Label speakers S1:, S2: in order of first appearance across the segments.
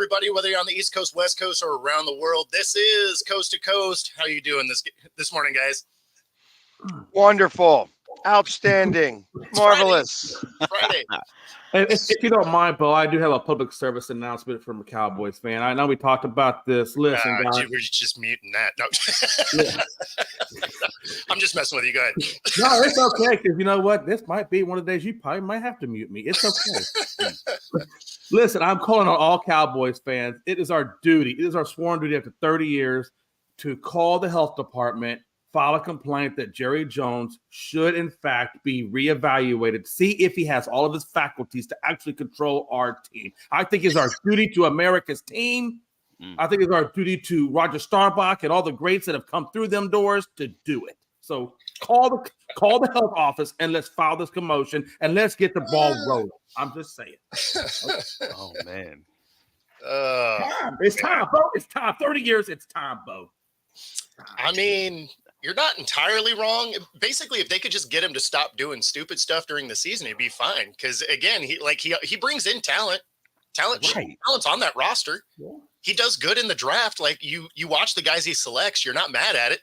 S1: everybody, whether you're on the East Coast, West Coast, or around the world. This is Coast to Coast. How are you doing this morning, guys?
S2: Wonderful. Outstanding. Marvelous.
S1: Friday.
S3: If you don't mind, Bo, I do have a public service announcement from a Cowboys fan. I know we talked about this. Listen, guys.
S1: We're just muting that. No. I'm just messing with you. Go ahead.
S3: No, it's okay, because you know what? This might be one of the days you probably might have to mute me. It's okay. Listen, I'm calling on all Cowboys fans. It is our duty. It is our sworn duty after 30 years to call the health department, file a complaint that Jerry Jones should, in fact, be reevaluated, see if he has all of his faculties to actually control our team. I think it's our duty to America's team. I think it's our duty to Roger Staubach and all the greats that have come through them doors to do it. So call the health office and let's file this commotion and let's get the ball rolling. I'm just saying.
S4: Oh, man.
S3: It's time, Bo. It's time. 30 years, it's time, Bo.
S1: I mean, you're not entirely wrong. Basically, if they could just get him to stop doing stupid stuff during the season, he'd be fine. Because again, he brings in talent. Talent's on that roster. Yeah. He does good in the draft. Like you watch the guys he selects, you're not mad at it.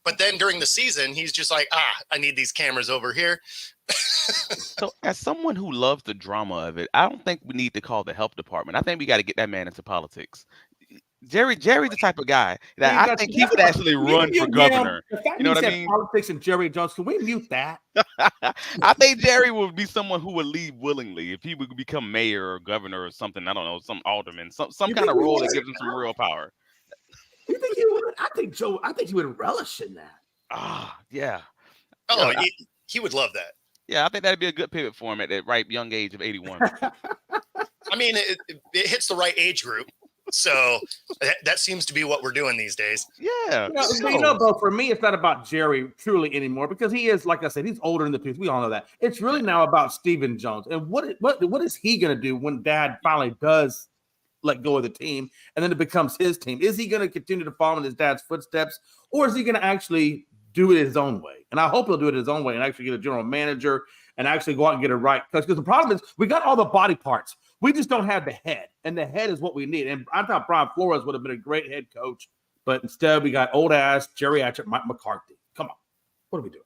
S1: But then during the season, he's just like, I need these cameras over here.
S4: So as someone who loves the drama of it, I don't think we need to call the health department. I think we got to get that man into politics. Jerry's the type of guy that I think he would actually run for governor. You know what I mean?
S3: Politics and Jerry Jones. Can we mute that?
S4: I think Jerry would be someone who would leave willingly if he would become mayor or governor or something. I don't know, some alderman, some kind of role that gives him some real power.
S3: You think he would? I think he would relish in that.
S4: Yeah.
S1: Oh, yeah, he would love that.
S4: Yeah, I think that'd be a good pivot for him at that ripe young age of 81.
S1: I mean, it hits the right age group. So that seems to be what we're doing these days.
S4: Yeah.
S3: Bo, for me, it's not about Jerry truly anymore because he is, like I said, he's older in the tooth. We all know that. It's really now about Stephen Jones. And what is he going to do when Dad finally does let go of the team and then it becomes his team? Is he going to continue to follow in his dad's footsteps, or is he going to actually do it his own way? And I hope he'll do it his own way and actually get a general manager and actually go out and get it right. Because the problem is we got all the body parts. We just don't have the head, and the head is what we need. And I thought Brian Flores would have been a great head coach, but instead we got old ass Jerry Atchett, Mike McCarthy. Come on, what are we doing?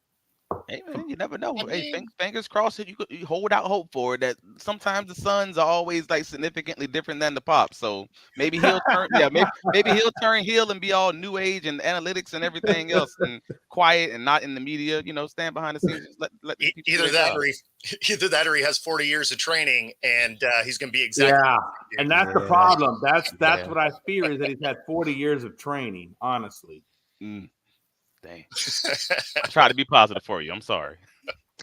S4: Hey man, you never know. Hey, fingers crossed. You hold out hope for it. That sometimes the sons are always like significantly different than the pops. So maybe he'll turn. maybe he'll turn heel and be all new age and analytics and everything else, and quiet and not in the media. Stand behind the scenes. Just let
S1: either that or he has 40 years of training and he's going to be exactly.
S3: Yeah, and that's the problem. That's what I fear is that he's had 40 years of training. Honestly.
S4: Dang. I try to be positive for you. I'm sorry.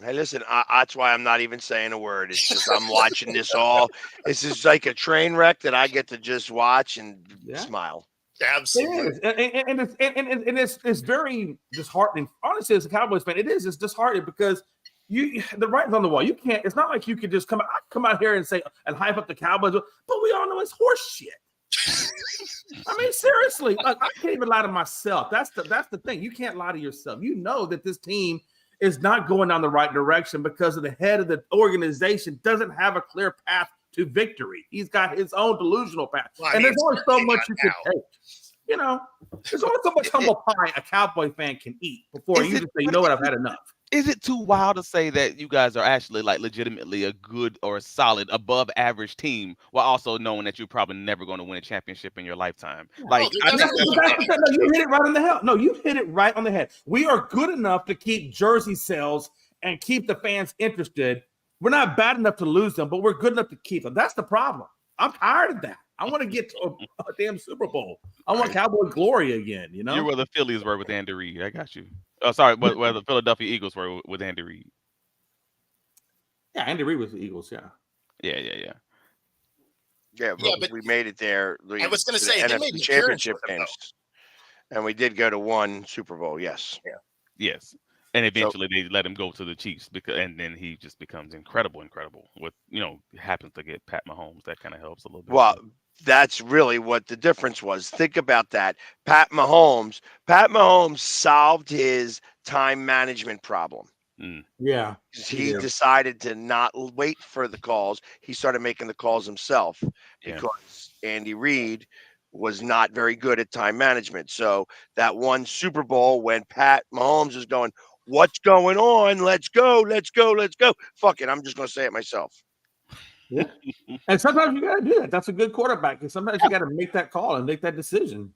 S2: Hey, listen, that's why I'm not even saying a word. It's just I'm watching this all. This is like a train wreck that I get to just watch and smile.
S1: Absolutely.
S3: And it's very disheartening. Honestly, as a Cowboys fan, it's disheartening because the writing's on the wall. You can't. It's not like you could just come out here and say and hype up the Cowboys, but we all know it's horse shit. I mean, seriously, I can't even lie to myself. That's the thing. You can't lie to yourself. You know that this team is not going down the right direction because of the head of the organization doesn't have a clear path to victory. He's got his own delusional path. Well, and there's only so much you can take. There's only so much humble pie a Cowboy fan can eat before you just say, you know what, I've had enough.
S4: Is it too wild to say that you guys are actually like legitimately a good or a solid above average team while also knowing that you're probably never going to win a championship in your lifetime? Like,
S3: you hit it right on the head. No, you hit it right on the head. We are good enough to keep jersey sales and keep the fans interested. We're not bad enough to lose them, but we're good enough to keep them. That's the problem. I'm tired of that. I want to get to a damn Super Bowl. I want Cowboy glory again,
S4: You're where the Phillies were with Andy Reid. I got you. Oh, sorry, where the Philadelphia Eagles were with Andy Reid.
S3: Yeah, Andy Reid was the Eagles, yeah.
S2: Yeah, but we made it there.
S1: I was going to say, they made
S2: the championship games. And we did go to one Super Bowl, yes.
S1: Yeah.
S4: Yes. And eventually they let him go to the Chiefs and then he just becomes incredible with, happens to get Pat Mahomes. That kind of helps a little bit.
S2: Well, that's really what the difference was. Think about that. Pat Mahomes solved his time management problem.
S3: Yeah.
S2: He decided to not wait for the calls. He started making the calls himself because Andy Reid was not very good at time management. So that one Super Bowl when Pat Mahomes is going, what's going on? Let's go, let's go, let's go. Fuck it. I'm just going to say it myself.
S3: Yeah. And sometimes you got to do that. That's a good quarterback. And sometimes you got to make that call and make that decision.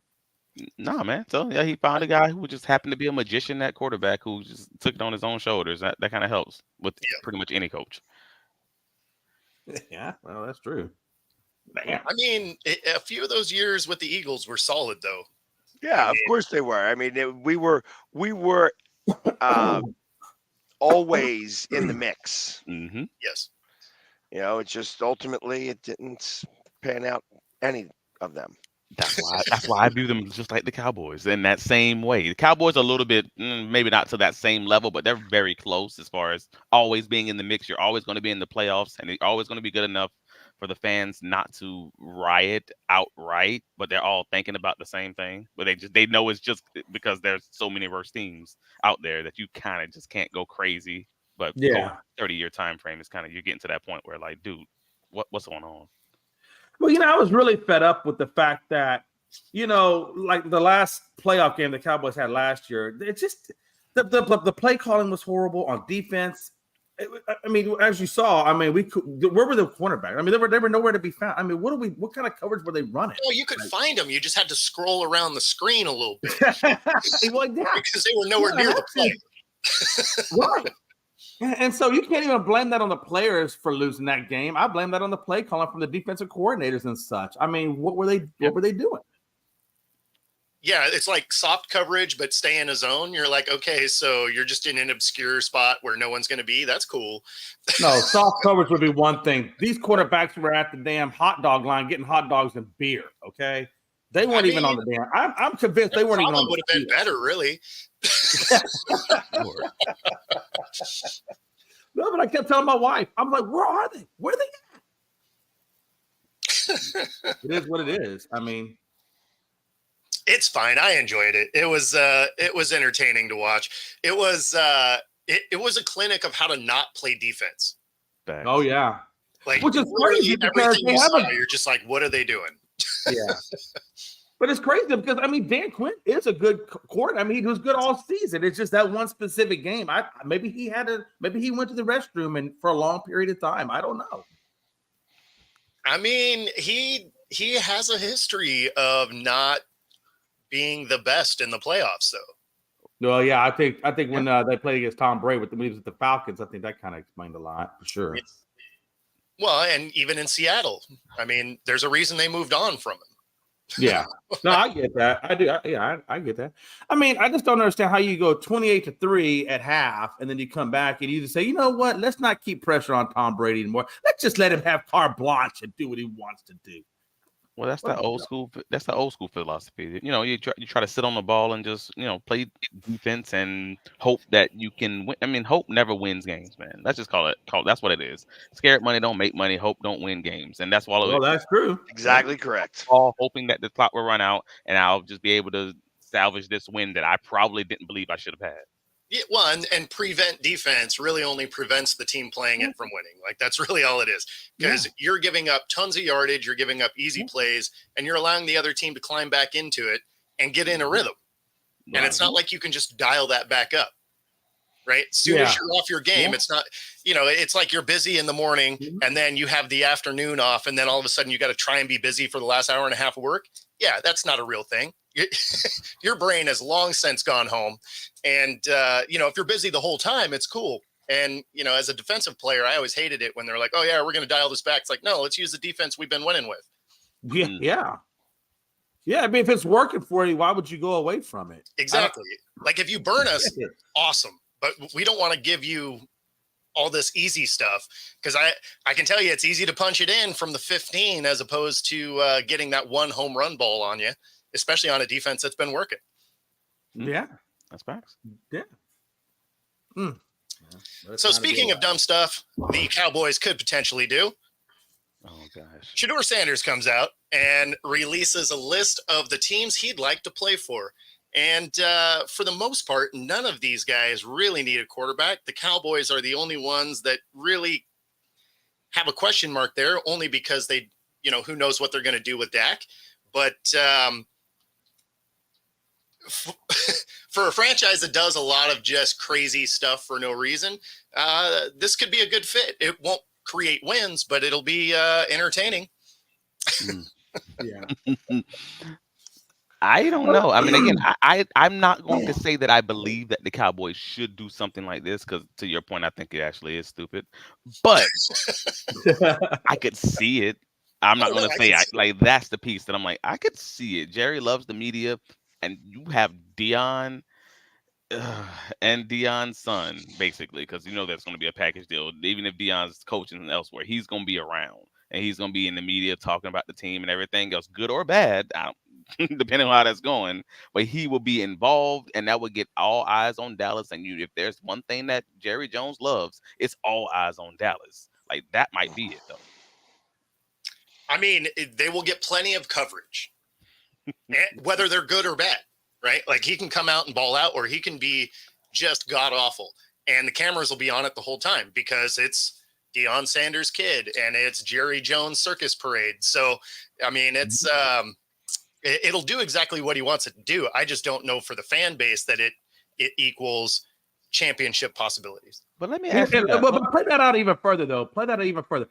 S4: Nah, man. So yeah, he found a guy who just happened to be a magician at quarterback who just took it on his own shoulders. That kind of helps with pretty much any coach.
S3: Yeah, well, that's true.
S1: Man. I mean, a few of those years with the Eagles were solid, though.
S2: Yeah, of course they were. I mean, we were always in the mix.
S4: Mm-hmm.
S1: Yes.
S2: You know, it's just ultimately it didn't pan out any of them.
S4: That's why I view them just like the Cowboys in that same way. The Cowboys are a little bit, maybe not to that same level, but they're very close as far as always being in the mix. You're always going to be in the playoffs, and they're always going to be good enough for the fans not to riot outright. But they're all thinking about the same thing. But they know it's just because there's so many worse teams out there that you kind of just can't go crazy. But 30-year time frame is kind of, you're getting to that point where like, dude, what's going on?
S3: Well, I was really fed up with the fact that, like the last playoff game the Cowboys had last year, it just the play calling was horrible on defense. I mean, as you saw, where were the cornerbacks? I mean, they were nowhere to be found. I mean, what kind of coverage were they running?
S1: Oh, you could find them. You just had to scroll around the screen a little bit.
S3: Well, yeah.
S1: Because they were nowhere near the play.
S3: Right. And so you can't even blame that on the players for losing that game. I blame that on the play calling from the defensive coordinators and such. I mean, what were they doing?
S1: Yeah, it's like soft coverage, but stay in a zone. You're like, okay, so you're just in an obscure spot where no one's going to be. That's cool.
S3: No, soft coverage would be one thing. These quarterbacks were at the damn hot dog line getting hot dogs and beer, okay? They weren't even on the damn. I'm convinced they weren't even on the
S1: would have been better, really.
S3: No, but I kept telling my wife, I'm like, where are they? Where are they at? It is what it is. I mean,
S1: it's fine. I enjoyed it. It was entertaining to watch. It was it was a clinic of how to not play defense.
S4: Thanks.
S3: Oh yeah,
S1: like
S3: which is crazy because
S1: you're just like, what are they doing?
S3: Yeah. But it's crazy because Dan Quinn is a good coordinator. He was good all season. It's just that one specific game. Maybe he went to the restroom and for a long period of time. I don't know.
S1: I mean, he has a history of not being the best in the playoffs, though.
S3: Well, yeah, I think when they played against Tom Brady when he was with the Falcons, I think that kind of explained a lot for sure.
S1: Well, and even in Seattle, there's a reason they moved on from him.
S3: Yeah, no, I get that. I do. I get that. I just don't understand how you go 28-3 at half, and then you come back and you just say, you know what? Let's not keep pressure on Tom Brady anymore. Let's just let him have carte blanche and do what he wants to do.
S4: Well, that's the old school. That's the old school philosophy. You try to sit on the ball and just play defense and hope that you can win. Hope never wins games, man. Let's just call it. That's what it is. Scared money don't make money. Hope don't win games, and that's all.
S3: Well, that's true.
S2: Exactly correct.
S4: All hoping that the clock will run out and I'll just be able to salvage this win that I probably didn't believe I should have had.
S1: Yeah, well, and prevent defense really only prevents the team playing it from winning. Like, that's really all it is. Because you're giving up tons of yardage, you're giving up easy plays, and you're allowing the other team to climb back into it and get in a rhythm. And it's not like you can just dial that back up, right? As soon as you're off your game, it's not, it's like you're busy in the morning and then you have the afternoon off, and then all of a sudden you got to try and be busy for the last hour and a half of work. Yeah, that's not a real thing. Your brain has long since gone home. And, if you're busy the whole time, it's cool. And, as a defensive player, I always hated it when they're like, oh, yeah, we're going to dial this back. It's like, no, let's use the defense we've been winning with.
S3: Yeah. Yeah, if it's working for you, why would you go away from it?
S1: Exactly. Like, if you burn us, awesome. But we don't want to give you all this easy stuff, because I can tell you it's easy to punch it in from the 15 as opposed to getting that one home run ball on you, especially on a defense that's been working.
S3: Yeah.
S4: That's facts.
S3: Yeah.
S1: So speaking of dumb stuff, the Cowboys could potentially do.
S4: Oh, gosh.
S1: Shedeur Sanders comes out and releases a list of the teams he'd like to play for. And for the most part, none of these guys really need a quarterback. The Cowboys are the only ones that really have a question mark there, only because they who knows what they're going to do with Dak. But for a franchise that does a lot of just crazy stuff for no reason, this could be a good fit. It won't create wins, but it'll be entertaining.
S3: Yeah.
S4: I don't know. I mean, again, I'm not going to say that I believe that the Cowboys should do something like this, because to your point, I think it actually is stupid. But I could see it. I'm not going to say like that's the piece that I'm like, I could see it. Jerry loves the media, and you have Deion and Deion's son, basically, because that's going to be a package deal. Even if Deion's coaching elsewhere, he's going to be around, and he's going to be in the media talking about the team and everything else, good or bad, depending on how that's going. But he will be involved, and that would get all eyes on Dallas. And if there's one thing that Jerry Jones loves, it's all eyes on Dallas. Like, that might be it, though.
S1: I mean, they will get plenty of coverage, whether they're good or bad, right? Like, he can come out and ball out, or he can be just god awful, and the cameras will be on it the whole time because it's Deion Sanders' kid and it's Jerry Jones circus parade. So, I mean, it's it'll do exactly what he wants it to do. I just don't know for the fan base that it equals championship possibilities.
S4: But let me ask you that.
S3: But play that out even further, though. Play that out even further.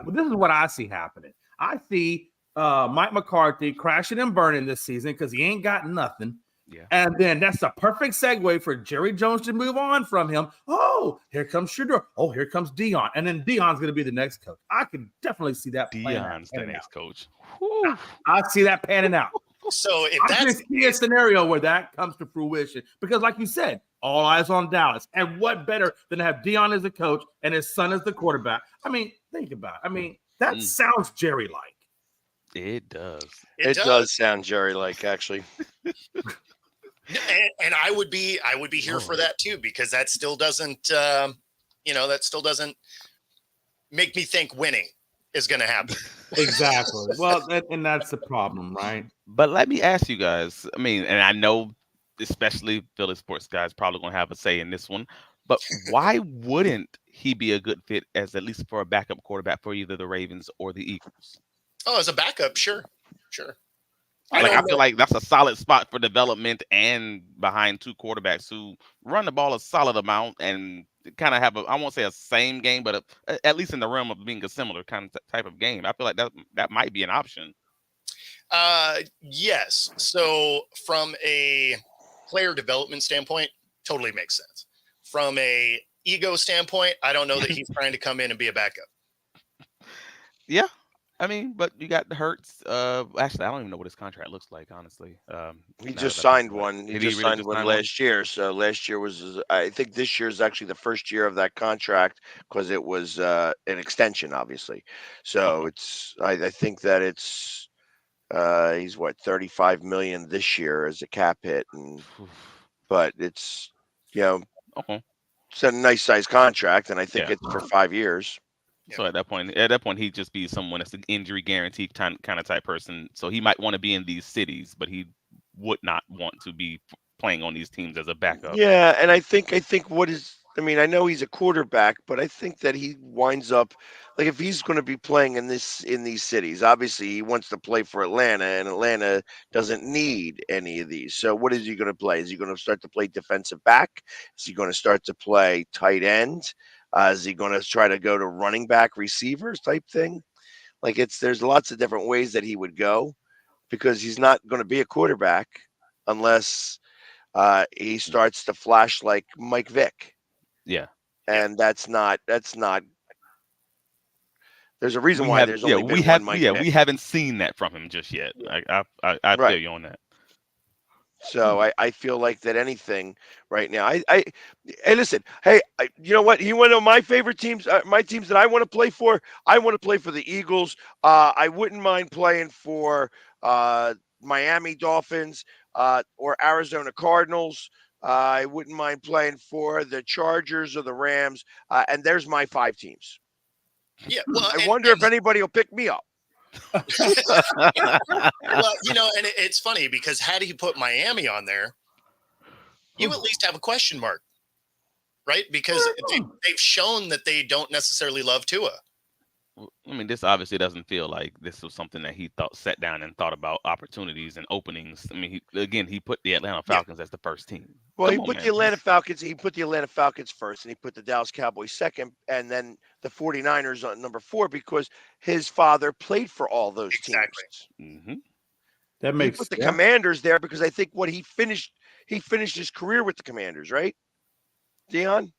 S3: This is what I see happening. I see Mike McCarthy crashing and burning this season because he ain't got nothing.
S4: Yeah.
S3: And then that's a perfect segue for Jerry Jones to move on from him. Oh, here comes Shedeur. Oh, here comes Deion. And then Deion's going to be the next coach. I can definitely see that.
S4: Deion's the next coach.
S3: I see that panning out.
S1: So if
S3: I can see a scenario where that comes to fruition, because like you said, all eyes on Dallas. And what better than to have Deion as a coach and his son as the quarterback? I mean, think about it. I mean, that sounds Jerry-like.
S4: It does.
S2: It does sound Jerry-like, actually.
S1: And I would be here for that too, because that still doesn't make me think winning is going to happen.
S3: Exactly. Well, and that's the problem, right?
S4: But let me ask you guys. I mean, and I know especially Philly sports guys probably going to have a say in this one, but why wouldn't he be a good fit as at least for a backup quarterback for either the Ravens or the Eagles?
S1: Oh, as a backup, sure.
S4: I feel like that's a solid spot for development and behind two quarterbacks who run the ball a solid amount and kind of have I won't say a same game, but at least in the realm of being a similar kind of type of game. I feel like that might be an option.
S1: Yes. So from a player development standpoint, totally makes sense. From a ego standpoint, I don't know that he's trying to come in and be a backup.
S4: Yeah. I mean, but you got the Hurts. Actually, I don't even know what his contract looks like, honestly.
S2: He just signed one. He just signed one last year. So last year was, I think this year is actually the first year of that contract because it was an extension, obviously. So it's, I think that it's, he's what, 35 million this year as a cap hit, but it's, it's a nice size contract, and I think it's for 5 years.
S4: So at that point, he'd just be someone that's an injury guaranteed kind of type person. So he might want to be in these cities, but he would not want to be playing on these teams as a backup.
S2: Yeah, and I think I know he's a quarterback, but I think that he winds up like if he's going to be playing in these cities, obviously he wants to play for Atlanta, and Atlanta doesn't need any of these. So what is he going to play? Is he going to start to play defensive back? Is he going to start to play tight end? Is he going to try to go to running back receivers type thing? Like there's lots of different ways that he would go because he's not going to be a quarterback unless he starts to flash like Mike Vick.
S4: Yeah.
S2: And that's not, there's a reason why there's only been one Mike Vick.
S4: We haven't seen that from him just yet. I feel you on that.
S2: So I feel like that anything right now. Hey, listen. Hey, you know what? You want to know my favorite teams? My teams that I want to play for. I want to play for the Eagles. I wouldn't mind playing for Miami Dolphins or Arizona Cardinals. I wouldn't mind playing for the Chargers or the Rams. And there's my 5 teams.
S1: Yeah. Well,
S2: I wonder if anybody will pick me up.
S1: Well, and it's funny because had he put Miami on there, you at least have a question mark, right? Because they've shown that they don't necessarily love Tua.
S4: I mean, this obviously doesn't feel like this was something that he sat down and thought about opportunities and openings. I mean, he put the Atlanta Falcons as the first team.
S2: Well,
S4: Come
S2: he
S4: on,
S2: put
S4: man.
S2: the Atlanta Falcons. He put the Atlanta Falcons first, and he put the Dallas Cowboys second, and then the 49ers on number 4 because his father played for all those
S1: Exactly.
S2: teams.
S4: Hmm.
S3: That
S2: He
S3: makes
S2: put the
S3: sense.
S2: Commanders there because I think he finished his career with the Commanders, right? Dion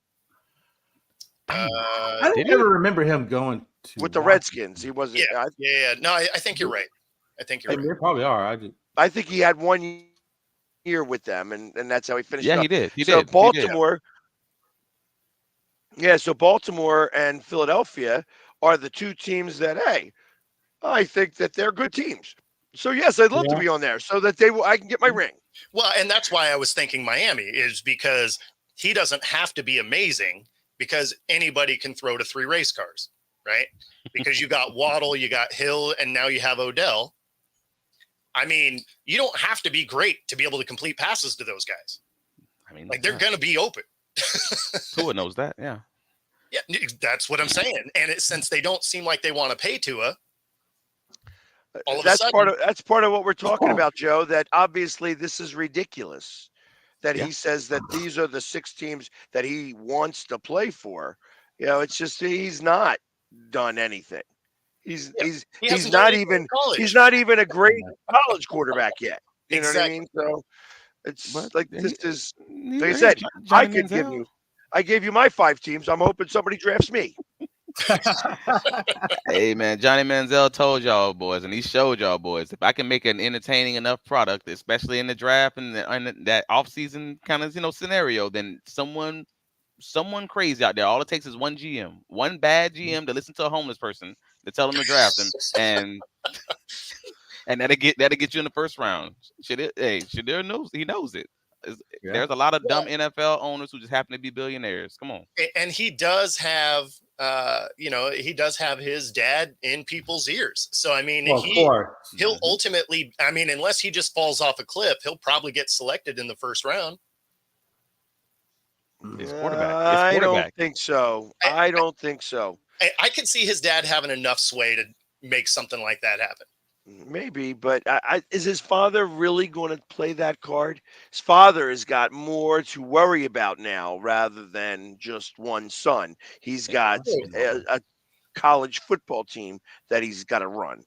S3: I
S1: Uh,
S3: don't
S4: Did he?
S3: ever remember him going to
S2: with the
S3: Washington.
S2: Redskins. He wasn't.
S1: yeah. No, I think you're right. I think you're
S3: Hey,
S1: right.
S3: they probably are. I just
S2: I think he had 1 year with them, and that's how he finished
S4: Yeah,
S2: up.
S4: he did. He
S2: So
S4: did. He did.
S2: Baltimore, so Baltimore and Philadelphia are the 2 teams that, hey, I think that they're good teams. So yes, I'd love to
S3: Yeah.
S2: be on there so that I can get my ring.
S1: Well, and that's why I was thinking Miami is because he doesn't have to be amazing because anybody can throw to 3 race cars, right? Because you got Waddle, you got Hill, and now you have Odell. I mean, you don't have to be great to be able to complete passes to those guys.
S4: I mean,
S1: Like they're going to be open.
S4: Tua knows that. Yeah.
S1: Yeah, that's what I'm saying. And since they don't seem like they want to pay Tua, all of a sudden,
S2: That's part of what we're talking about, Joe. That obviously this is ridiculous. That
S4: Yeah.
S2: he says that these are the 6 teams that he wants to play for. It's just he's not done anything. He's
S1: hasn't done
S2: not
S1: anything in
S2: even
S1: college.
S2: he's not even a great college quarterback yet. You know what I
S1: Exactly.
S2: mean? So it's
S4: But
S2: like
S4: he-
S2: this is
S4: He-
S2: like I
S4: he-
S2: said. I
S4: Johnny
S2: could give
S4: Manziel.
S2: you. I gave you my 5 teams. I'm hoping somebody drafts me.
S4: Hey man, Johnny Manziel told y'all boys, and he showed y'all boys, if I can make an entertaining enough product, especially in the draft and that off-season kind of scenario, then someone crazy out there. All it takes is one GM, one bad GM to listen to a homeless person to tell them to draft him, and that'll get you in the first round. Shadir knows he knows it.
S3: Yeah.
S4: There's a lot of dumb NFL owners who just happen to be billionaires. Come on.
S1: And he does have, he does have his dad in people's ears. So, I mean,
S3: Well, of course.
S1: he'll ultimately, I mean, unless he just falls off a cliff, he'll probably get selected in the first round.
S4: It's quarterback.
S2: I don't think so. I don't think so.
S1: I could see his dad having enough sway to make something like that happen.
S2: Maybe, but is his father really going to play that card? His father has got more to worry about now rather than just one son. He's got a college football team that he's got to run.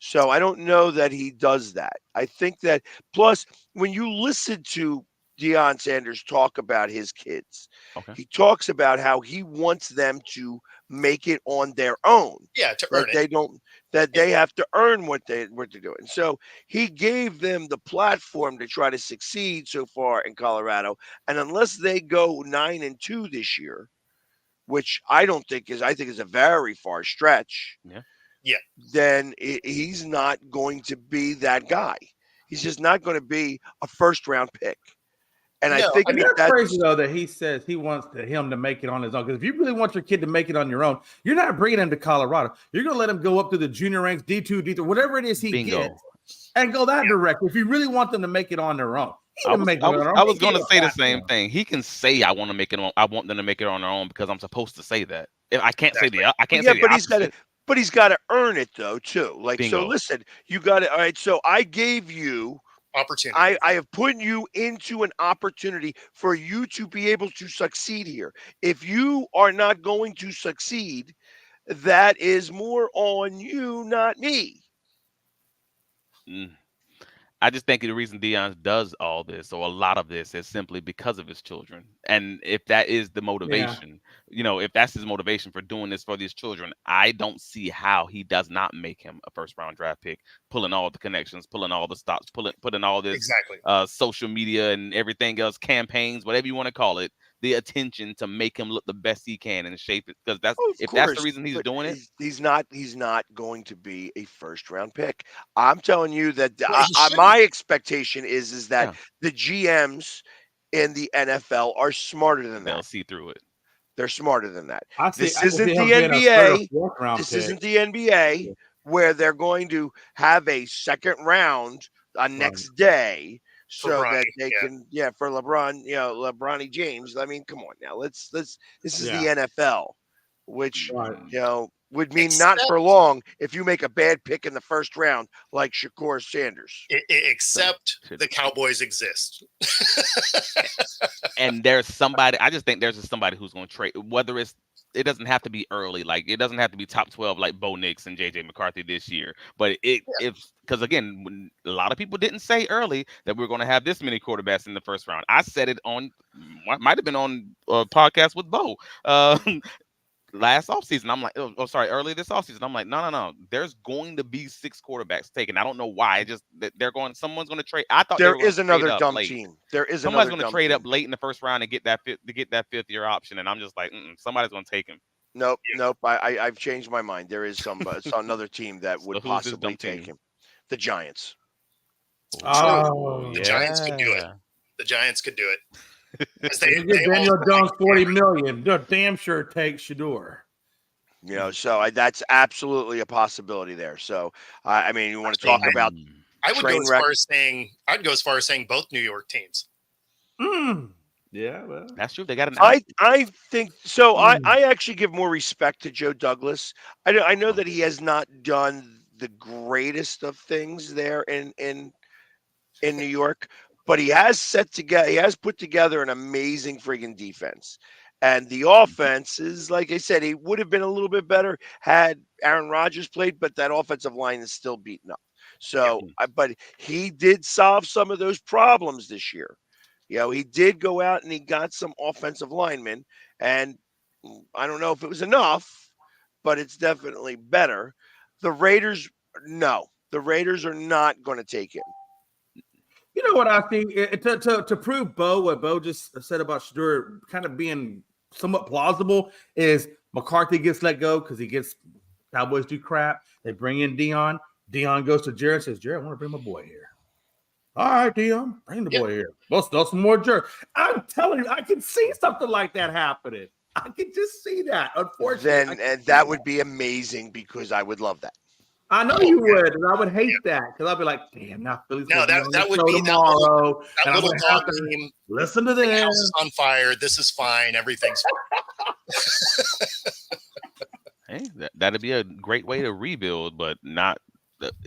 S2: So I don't know that he does that. I think that plus when you listen to Deion Sanders talk about his kids, he talks about how he wants them to make it on their own.
S1: Yeah, to earn
S2: it. They have to earn what they're doing. So he gave them the platform to try to succeed so far in Colorado. And unless they go 9-2 this year, which I think is a very far stretch.
S1: Yeah.
S2: Then he's not going to be that guy. He's just not going to be a first round pick. And I think
S3: that's crazy though that he says he wants him to make it on his own. Because if you really want your kid to make it on your own, you're not bringing him to Colorado. You're going to let him go up to the junior ranks, D2, D3, whatever it is he gets, and go that direction. If you really want them to make it on their own,
S4: I was going to say the same thing. He can say, "I want to make it on. I want them to make it on their own because I'm supposed to say that." If I can't say the, I can't say the opposite.
S2: But he's got to earn it though too. Like
S4: Bingo.
S2: So, listen, you got it. All right. So I gave you.
S1: Opportunity.
S2: I have put you into an opportunity for you to be able to succeed here. If you are not going to succeed, that is more on you, not me.
S4: I just think the reason Deion does all this or a lot of this is simply because of his children. And if that is the motivation, if that's his motivation for doing this for these children, I don't see how he does not make him a first round draft pick, pulling all the connections, pulling all the stops, putting all this social media and everything else, campaigns, whatever you want to call it, the attention to make him look the best he can and shape it. Because that's the reason he's doing it.
S2: He's not going to be a first round pick. I'm telling you that my expectation is that the GMs in the NFL are smarter than that.
S4: They'll see through it.
S2: They're smarter than that.
S3: This
S2: isn't the NBA. This isn't the NBA where they're going to have a second round next day. So that they can, for LeBron, LeBronny James. I mean, come on now. This is the NFL, which, would mean not for long if you make a bad pick in the first round like Shakur Sanders.
S1: Except the Cowboys exist.
S4: And there's somebody, I just think there's just somebody who's going to trade, whether it doesn't have to be early, like it doesn't have to be top 12 like Bo Nix and JJ McCarthy this year. But because again, when a lot of people didn't say early that we're going to have this many quarterbacks in the first round. I said it on, might have been on a podcast with Bo last offseason. I'm like, early this offseason. I'm like, no. There's going to be 6 quarterbacks taken. I don't know why. Just that someone's going to trade. I thought
S2: there is another dumb team.
S4: Somebody's going to trade up late in the first round and get that 5th year option. And I'm just like, somebody's going to take him.
S2: Nope. I've changed my mind. There is another team that would possibly take him. The Giants.
S3: Oh,
S1: the Giants could do it. The Giants could do it.
S3: They give Daniel Jones $40 million. They're damn sure take Shador.
S2: So that's absolutely a possibility there. So I mean, you want to talk about?
S1: I would go as far as saying. I'd go as far as saying both New York teams.
S3: Yeah, well,
S4: that's true. They got an.
S2: I think so. I actually give more respect to Joe Douglas. I know that he has not done the greatest of things there in New York. But he has put together an amazing friggin' defense. And the offense is, like I said, he would have been a little bit better had Aaron Rodgers played, but that offensive line is still beaten up. So, but he did solve some of those problems this year. He did go out and he got some offensive linemen. And I don't know if it was enough, but it's definitely better. The Raiders are not going to take him.
S3: You know what I think to prove Bo, what Bo just said about Shador kind of being somewhat plausible is McCarthy gets let go because he gets Cowboys do crap. They bring in Dion. Dion goes to Jared and says, Jared, I want to bring my boy here. All right, Dion, bring the boy here. Let's do some more Jared. I'm telling you, I can see something like that happening. I can just see that. Unfortunately,
S2: and that would be amazing because I would love that.
S3: I know you would, and I would hate that because I'd be like, "Damn, now Philly's
S1: no, that would be
S3: tomorrow."
S1: That little dog team.
S3: Listen to this.
S1: The house is on fire. This is fine. Everything's fine.
S4: Hey, that'd be a great way to rebuild, but not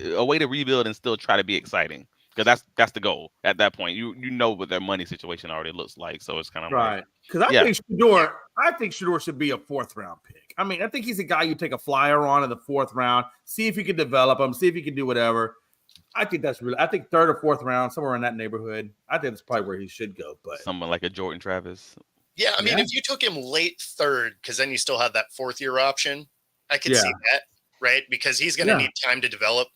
S4: a way to rebuild and still try to be exciting. Because that's the goal at that point. You know what their money situation already looks like, so it's kind of
S3: right. Because I think Shador should be a 4th round pick. I mean, I think he's a guy you take a flyer on in the 4th round, see if you can develop him, see if you can do whatever. I think 3rd or 4th round, somewhere in that neighborhood. I think that's probably where he should go. But
S4: someone like a Jordan Travis.
S1: Yeah, I mean, if you took him late 3rd, because then you still have that 4th year option, I could see that, right? Because he's going to need time to develop.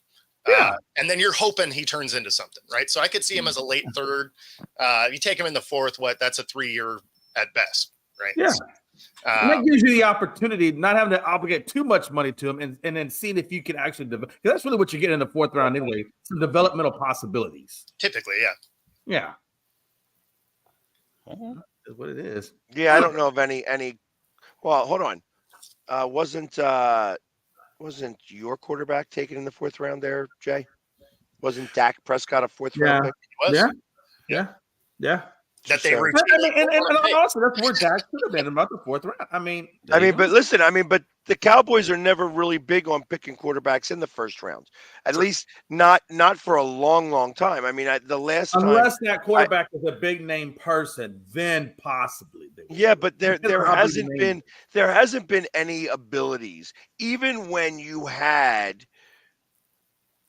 S1: And then you're hoping he turns into something, right? So I could see him as a late 3rd. You take him in the 4th, that's a 3-year at best, right?
S3: Yeah. And that gives you the opportunity, not having to obligate too much money to him, and then seeing if you can actually develop. Because that's really what you get in the 4th round anyway, some developmental possibilities.
S1: Typically,
S3: yeah. That's what it is.
S2: Yeah, I don't know of any. Well, hold on. Wasn't your quarterback taken in the 4th round there, Jay? Wasn't Dak Prescott a 4th round pick?
S1: He was.
S3: Yeah.
S1: That they were.
S3: And also that's where Dak should have been about the 4th round. I mean,
S2: but listen, but the Cowboys are never really big on picking quarterbacks in the 1st round. At least not for a long, long time. I mean, unless
S3: that quarterback is a big name person, then possibly.
S2: Yeah, but there hasn't been any abilities, even when you had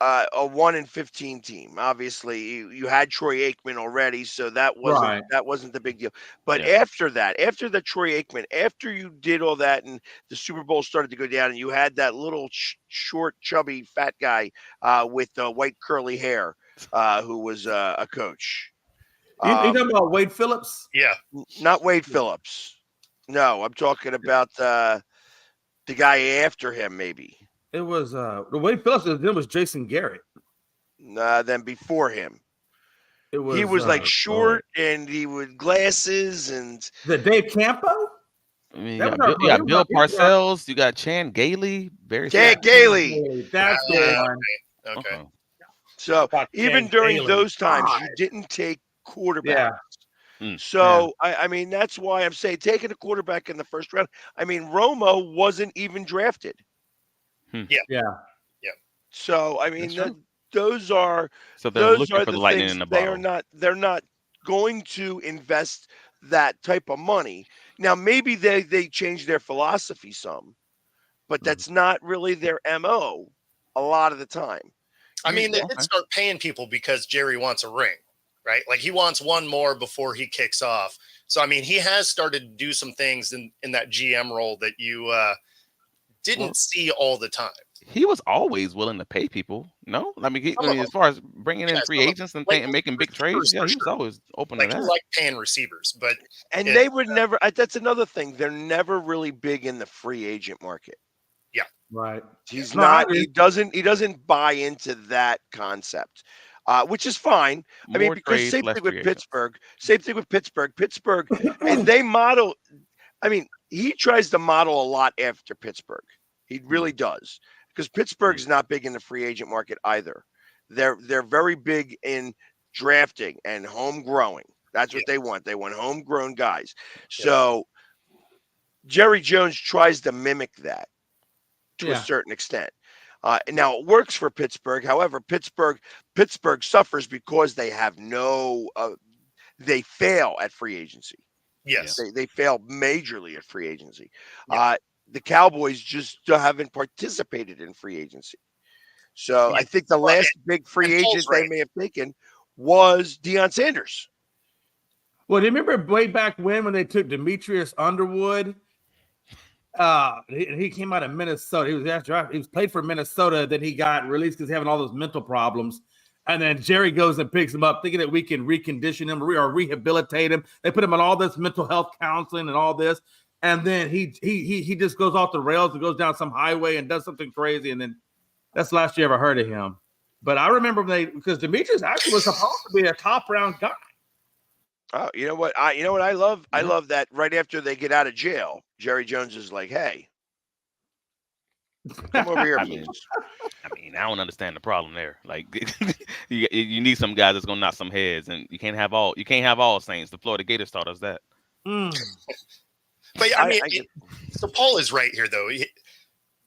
S2: a 1-15 team. Obviously, you had Troy Aikman already, so that wasn't the big deal. But after the Troy Aikman, after you did all that, and the Super Bowl started to go down, and you had that little short, chubby, fat guy with white curly hair, who was a coach.
S3: You talking about Wade Phillips?
S1: Yeah,
S2: not Wade Phillips. No, I'm talking about the guy after him, maybe.
S3: It was the Wade Phillips. Then was Jason Garrett.
S2: Then before him, he was like short and he would glasses and.
S3: The Dave Campo.
S4: I mean, you got Bill Parcells. You got Chan Gailey.
S2: Chan Gailey.
S3: That's the one.
S1: Okay.
S2: So even during those times, you didn't take quarterbacks. So I mean, that's why I'm saying taking a quarterback in the 1st round. I mean, Romo wasn't even drafted.
S3: Yeah.
S2: So I mean,
S4: That's true.
S2: those are
S4: So they're
S2: those
S4: looking
S2: are
S4: for the
S2: the
S4: lightning
S2: things
S4: in the
S2: they are
S4: bottle.
S2: not. They're not going to invest that type of money. Now, maybe they change their philosophy some, but
S3: Mhm.
S2: that's not really their MO a lot of the time.
S1: I mean, they
S2: You-
S1: did
S4: Okay.
S1: start paying people because Jerry wants a ring, right? Like he wants one more before he kicks off. So I mean, he has started to do some things in that GM role that you didn't
S4: Well,
S1: see all the time.
S4: he was always willing to pay people. No, I mean,
S1: Some of them,
S4: as far as bringing
S1: yeah,
S4: in free
S1: some of them.
S4: agents and,
S1: Like
S4: and making big trades,
S1: receivers
S4: yeah,
S1: for
S4: he was
S1: sure.
S4: always open to
S1: Like he
S4: that.
S1: liked paying receivers, but
S2: and
S1: it,
S2: they would never. That's another thing. They're never really big in the free agent market.
S3: Right.
S2: He's
S3: No, I
S2: not.
S3: agree.
S2: He doesn't buy into that concept, which is fine. I mean,
S4: More
S2: because
S4: trades,
S2: same
S4: less
S2: thing with
S4: free agents.
S2: Pittsburgh. Same thing with Pittsburgh. Pittsburgh, and they model. I mean, he tries to model a lot after Pittsburgh. He really does, because Pittsburgh's not big in the free agent market either. They're very big in drafting and home growing. That's what they want. They want homegrown guys. So Jerry Jones tries to mimic that to a
S3: Yeah.
S2: certain extent. Now it works for Pittsburgh. However, Pittsburgh suffers because they have no. They fail at free agency.
S1: yes,
S2: They fail majorly at free agency.
S1: Yeah.
S2: The Cowboys just haven't participated in free agency. So
S1: Yeah.
S2: I think the
S1: Well,
S2: last big free
S1: and Paul's
S2: agent they
S1: right.
S2: may have taken was Deion Sanders.
S3: Well, do you remember way back when they took Demetrius Underwood? He came out of Minnesota. He was after he was played for Minnesota. Then he got released because having all those mental problems. And then Jerry goes and picks him up, thinking that we can recondition him or rehabilitate him. They put him on all this mental health counseling and all this. And then he just goes off the rails and goes down some highway and does something crazy. And then that's the last you ever heard of him. But I remember because Demetrius actually was supposed to be a top round guy.
S2: Oh, you know what? I love? I love that right after they get out of jail, Jerry Jones is like, "Hey, come over here,
S4: I
S2: please."
S4: mean, I don't understand the problem there. Like, you need some guys that's gonna knock some heads, and you can't have all Saints. The Florida Gators taught us that.
S1: But I mean,
S2: get-
S1: so Paul is right here, though.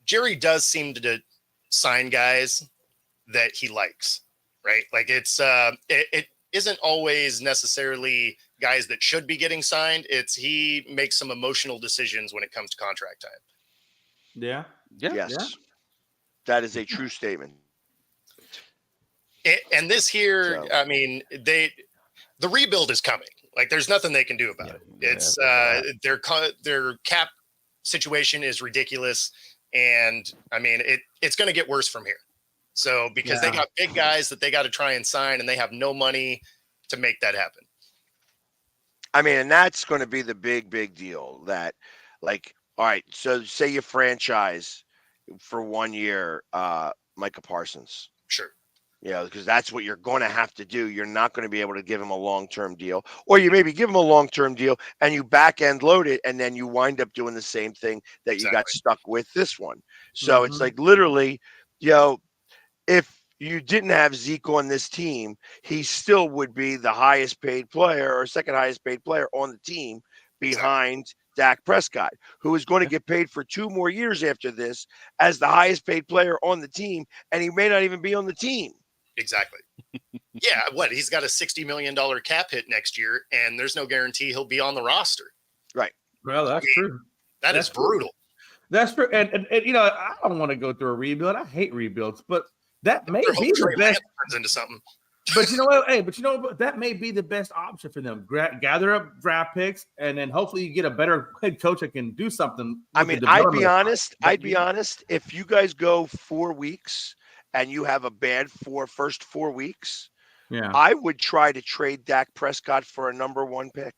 S1: Jerry does seem to sign guys that he likes, right? Like it isn't always necessarily guys that should be getting signed. It's he makes some emotional decisions when it comes to contract time.
S3: Yeah.
S4: Yeah.
S2: Yes, that is a true statement.
S1: And this here,
S2: So-
S1: I mean, the rebuild is coming. Like there's nothing they can do about it. It's their cap situation is ridiculous, and I mean it's going to get worse from here. So because they got big guys that they got to try and sign, and they have no money to make that happen.
S2: I mean, and that's going to be the big deal. That, like, all right, so say you franchise for 1 year, Micah Parsons.
S1: Sure.
S2: Because that's what you're going to have to do. You're not going to be able to give him a long-term deal, or you maybe give him a long-term deal and you back-end load it, and then you wind up doing the same thing that you got stuck with this one. So it's like literally, if you didn't have Zeke on this team, he still would be the highest paid player or second highest paid player on the team behind Dak Prescott, who is going to get paid for 2 more years after this as the highest paid player on the team, and he may not even be on the team.
S1: Exactly. Yeah. What? He's got a $60 million cap hit next year, and there's no guarantee he'll be on the roster.
S2: Right.
S3: Well, that's true.
S1: That's brutal.
S3: That's true. And I don't want to go through a rebuild. I hate rebuilds, but that may be the best.
S1: Turns into something.
S3: But you know what? Hey, that may be the best option for them. Gather up draft picks, and then hopefully you get a better head coach that can do something.
S2: I mean, I'd be honest. If you guys go 4 weeks and you have a bad first 4 weeks, I would try to trade Dak Prescott for a number 1 pick.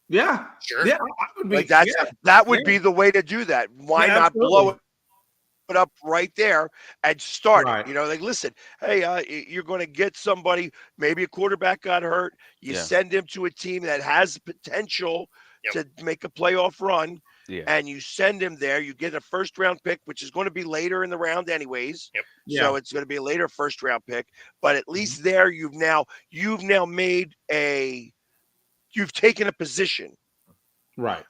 S3: Yeah,
S1: sure.
S3: Yeah, I would be,
S2: like that would be the way to do that. Why not blow it up right there and start it? Like, listen, hey, you're going to get somebody. Maybe a quarterback got hurt. You send him to a team that has potential to make a playoff run.
S4: Yeah.
S2: And you send him there, you get a first round pick, which is going to be later in the round anyways.
S1: Yep.
S2: So it's going to be a later first round pick, but at least there you've now made you've taken a position
S3: Right.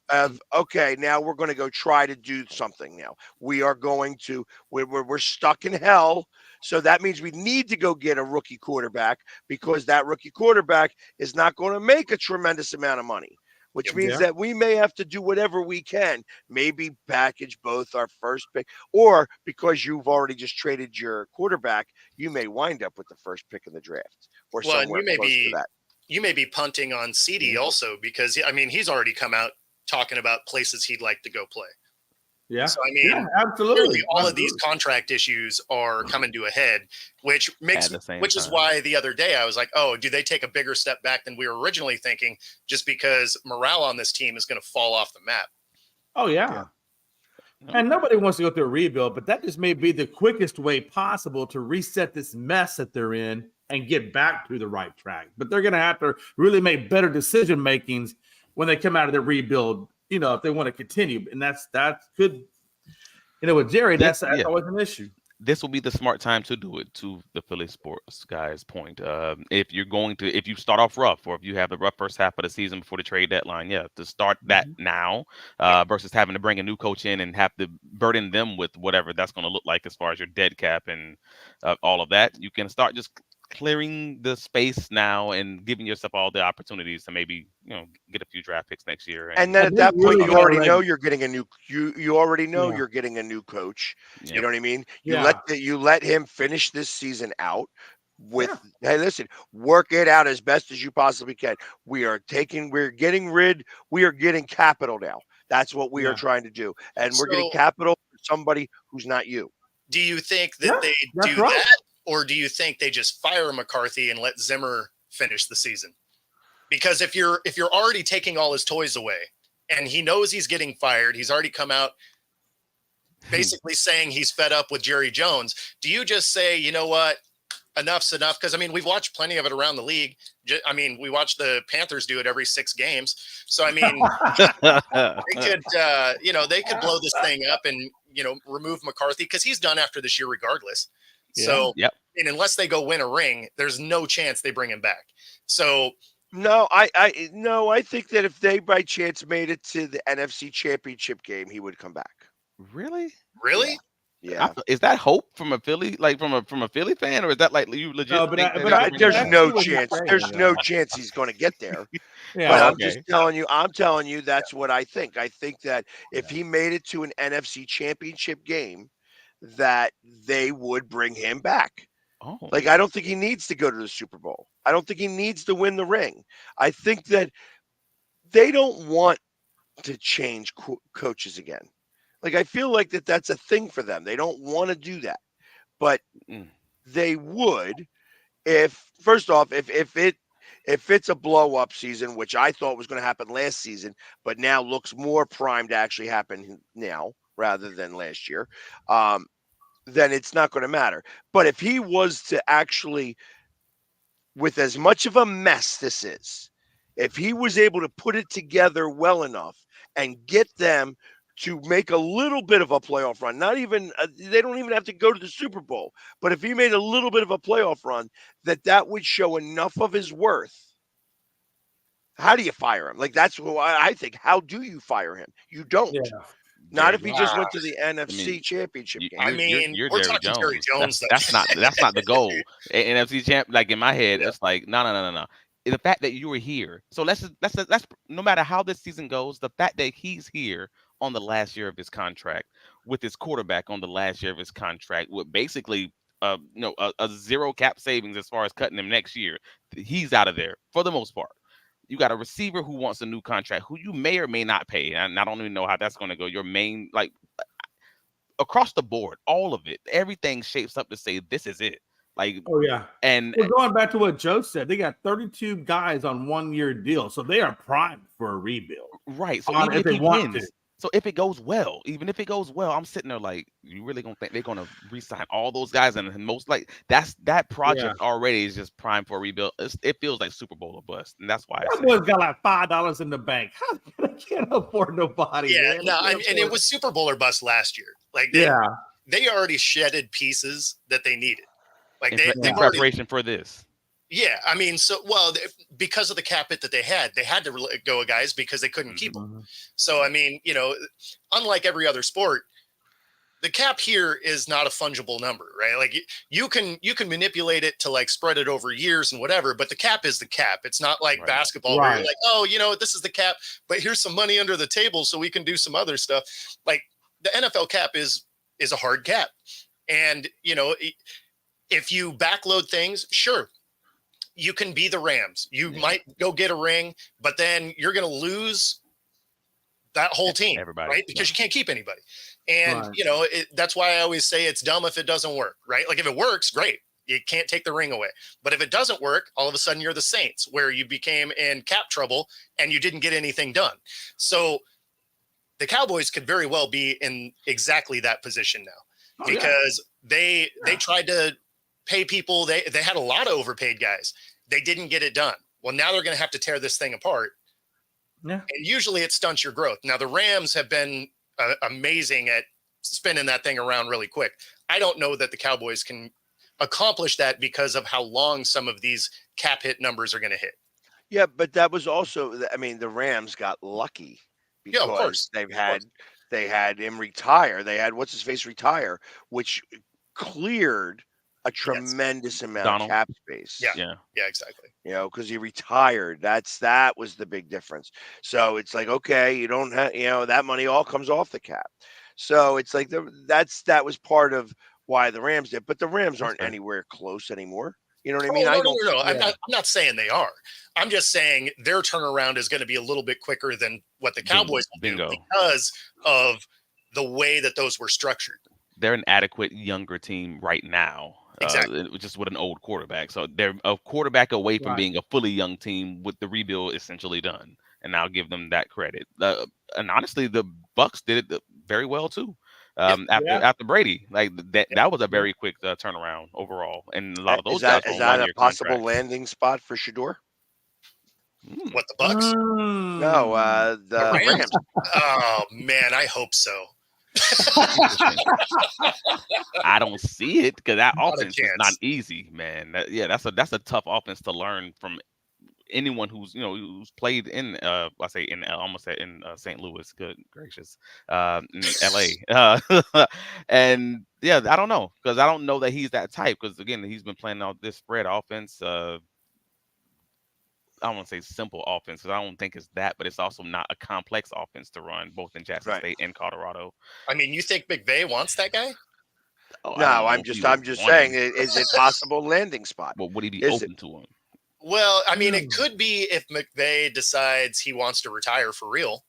S2: Okay, now we're going to go try to do something. Now we're stuck in hell. So that means we need to go get a rookie quarterback because that rookie quarterback is not going to make a tremendous amount of money, which means that we may have to do whatever we can, maybe package both our first pick, or because you've already just traded your quarterback, you may wind up with the first pick in the draft or somewhere close to that.
S1: You may be punting on CD also because, I mean, he's already come out talking about places he'd like to go play.
S3: Yeah.
S1: So, I mean,
S3: absolutely.
S1: All of these contract issues are coming to a head, which is why the other day I was like, oh, do they take a bigger step back than we were originally thinking just because morale on this team is going to fall off the map?
S3: Oh, yeah. And nobody wants to go through a rebuild, but that just may be the quickest way possible to reset this mess that they're in and get back to the right track. But they're going to have to really make better decision makings when they come out of the rebuild, if they want to continue. And that could, with Jerry, that's always an issue.
S4: This will be the smart time to do it, to the Philly sports guys' point. If you start off rough, or if you have the rough first half of the season before the trade deadline, to start that now versus having to bring a new coach in and have to burden them with whatever that's going to look like as far as your dead cap and all of that. You can start just clearing the space now and giving yourself all the opportunities to maybe get a few draft picks next year.
S2: And then at that point, you already know you're getting a new. You already know you're getting a new coach. You know what I mean? You let him finish this season out with. Hey, listen, work it out as best as you possibly can. We are getting capital now. That's what we are trying to do, and we're getting capital for somebody who's not you.
S1: Do you think that they do that? Or do you think they just fire McCarthy and let Zimmer finish the season? Because if you're already taking all his toys away and he knows he's getting fired, he's already come out basically saying he's fed up with Jerry Jones. Do you just say, you know what, enough's enough? Because, I mean, we've watched plenty of it around the league. I mean, we watch the Panthers do it every 6 games. So, I mean, they could blow this thing up and, remove McCarthy because he's done after this year regardless. So, and unless they go win a ring, there's no chance they bring him back. So,
S2: no, I think that if they by chance made it to the NFC Championship game, he would come back.
S4: Really?
S2: Yeah.
S4: Is that hope from a Philly, like from a Philly fan, or is that like you legit?
S2: No, there's no chance. There's no chance he's going to get there. But I'm just telling you. I'm telling you that's what I think. I think that if he made it to an NFC Championship game, that they would bring him back.
S4: Oh.
S2: Like, I don't think he needs to go to the Super Bowl. I don't think he needs to win the ring. I think that they don't want to change coaches again. Like, I feel like that's a thing for them. They don't want to do that. But they would if it's a blow up season, which I thought was going to happen last season, but now looks more primed to actually happen now rather than last year. Then it's not going to matter. But if he was to actually, with as much of a mess this is, if he was able to put it together well enough and get them to make a little bit of a playoff run, they don't even have to go to the Super Bowl, but if he made a little bit of a playoff run, that would show enough of his worth. How do you fire him? Like, that's what I think. How do you fire him? You don't.
S3: Yeah.
S2: Not if he just went to the NFC Championship game.
S4: You're
S1: we're
S4: Jerry
S1: talking
S4: Jones.
S1: Jerry Jones.
S4: That's not the goal. NFC champ, like in my head, it's like no. The fact that you were here. So let's no matter how this season goes, the fact that he's here on the last year of his contract with his quarterback on the last year of his contract with basically a zero cap savings as far as cutting him next year. He's out of there for the most part. You got a receiver who wants a new contract, who you may or may not pay. And I don't even know how that's going to go. Your main, like, across the board, all of it, everything shapes up to say this is it. Like, and
S3: we're going back to what Joe said. They got 32 guys on 1-year deal, so they are primed for a rebuild.
S4: Right. So even if he wins, so if it goes well, I'm sitting there like, you really gonna think they're gonna re-sign all those guys? And most like that project already is just primed for a rebuild. It feels like Super Bowl or bust, and that's why
S3: that boy's got like $5 in the bank. How I can't afford nobody?
S1: Yeah, man. And it was Super Bowl or bust last year. Like, they already shedded pieces that they needed. Like
S4: in preparation for this.
S1: Yeah, I mean, because of the cap hit that they had to let go of guys because they couldn't keep them. So I mean, unlike every other sport, the cap here is not a fungible number, right? Like you can manipulate it to like spread it over years and whatever, but the cap is the cap. It's not like basketball where you're like, oh, this is the cap, but here's some money under the table so we can do some other stuff. Like the NFL cap is a hard cap, and if you backload things, sure, you can be the Rams. You might go get a ring, but then you're going to lose that whole team, right? Because you can't keep anybody. And, that's why I always say it's dumb if it doesn't work, right? Like if it works, great. You can't take the ring away. But if it doesn't work, all of a sudden you're the Saints where you became in cap trouble and you didn't get anything done. So the Cowboys could very well be in exactly that position now because they tried to pay people. They had a lot of overpaid guys. They didn't get it done. Well, now they're going to have to tear this thing apart. Yeah. And usually it stunts your growth. Now the Rams have been amazing at spinning that thing around really quick. I don't know that the Cowboys can accomplish that because of how long some of these cap hit numbers are going to hit.
S2: Yeah, but that was also, I mean, the Rams got lucky because they had him retire. They had what's his face retire, which cleared a tremendous amount of cap space.
S1: Yeah, exactly.
S2: Because he retired. That was the big difference. So it's like, okay, you don't have, that money all comes off the cap. So it's like that was part of why the Rams did, but the Rams aren't anywhere close anymore. You know what I mean?
S1: No. I'm not saying they are. I'm just saying their turnaround is going to be a little bit quicker than what the Cowboys will do because of the way that those were structured.
S4: They're an adequate younger team right now.
S1: Exactly.
S4: Just with an old quarterback. So they're a quarterback away from being a fully young team with the rebuild essentially done. And I'll give them that credit. And honestly, the Bucs did it very well too. After Brady, like that was a very quick turnaround overall. And a lot of those guys
S2: is that a possible landing spot for Shedeur?
S1: What, the Bucs?
S2: No, the Rams.
S1: Oh man, I hope so.
S4: I don't see it because that offense is not easy, man. That's a tough offense to learn from anyone who's played in St. Louis. Good gracious, in LA, and I don't know because I don't know that he's that type because again he's been playing out this spread offense. I don't want to say simple offense because I don't think it's that, but it's also not a complex offense to run both in Jackson State and Colorado.
S1: I mean, you think McVay wants that guy?
S2: Oh, no, I'm just saying, is it possible landing spot?
S4: Well, would he be open to him?
S1: Well, I mean, it could be if McVay decides he wants to retire for real,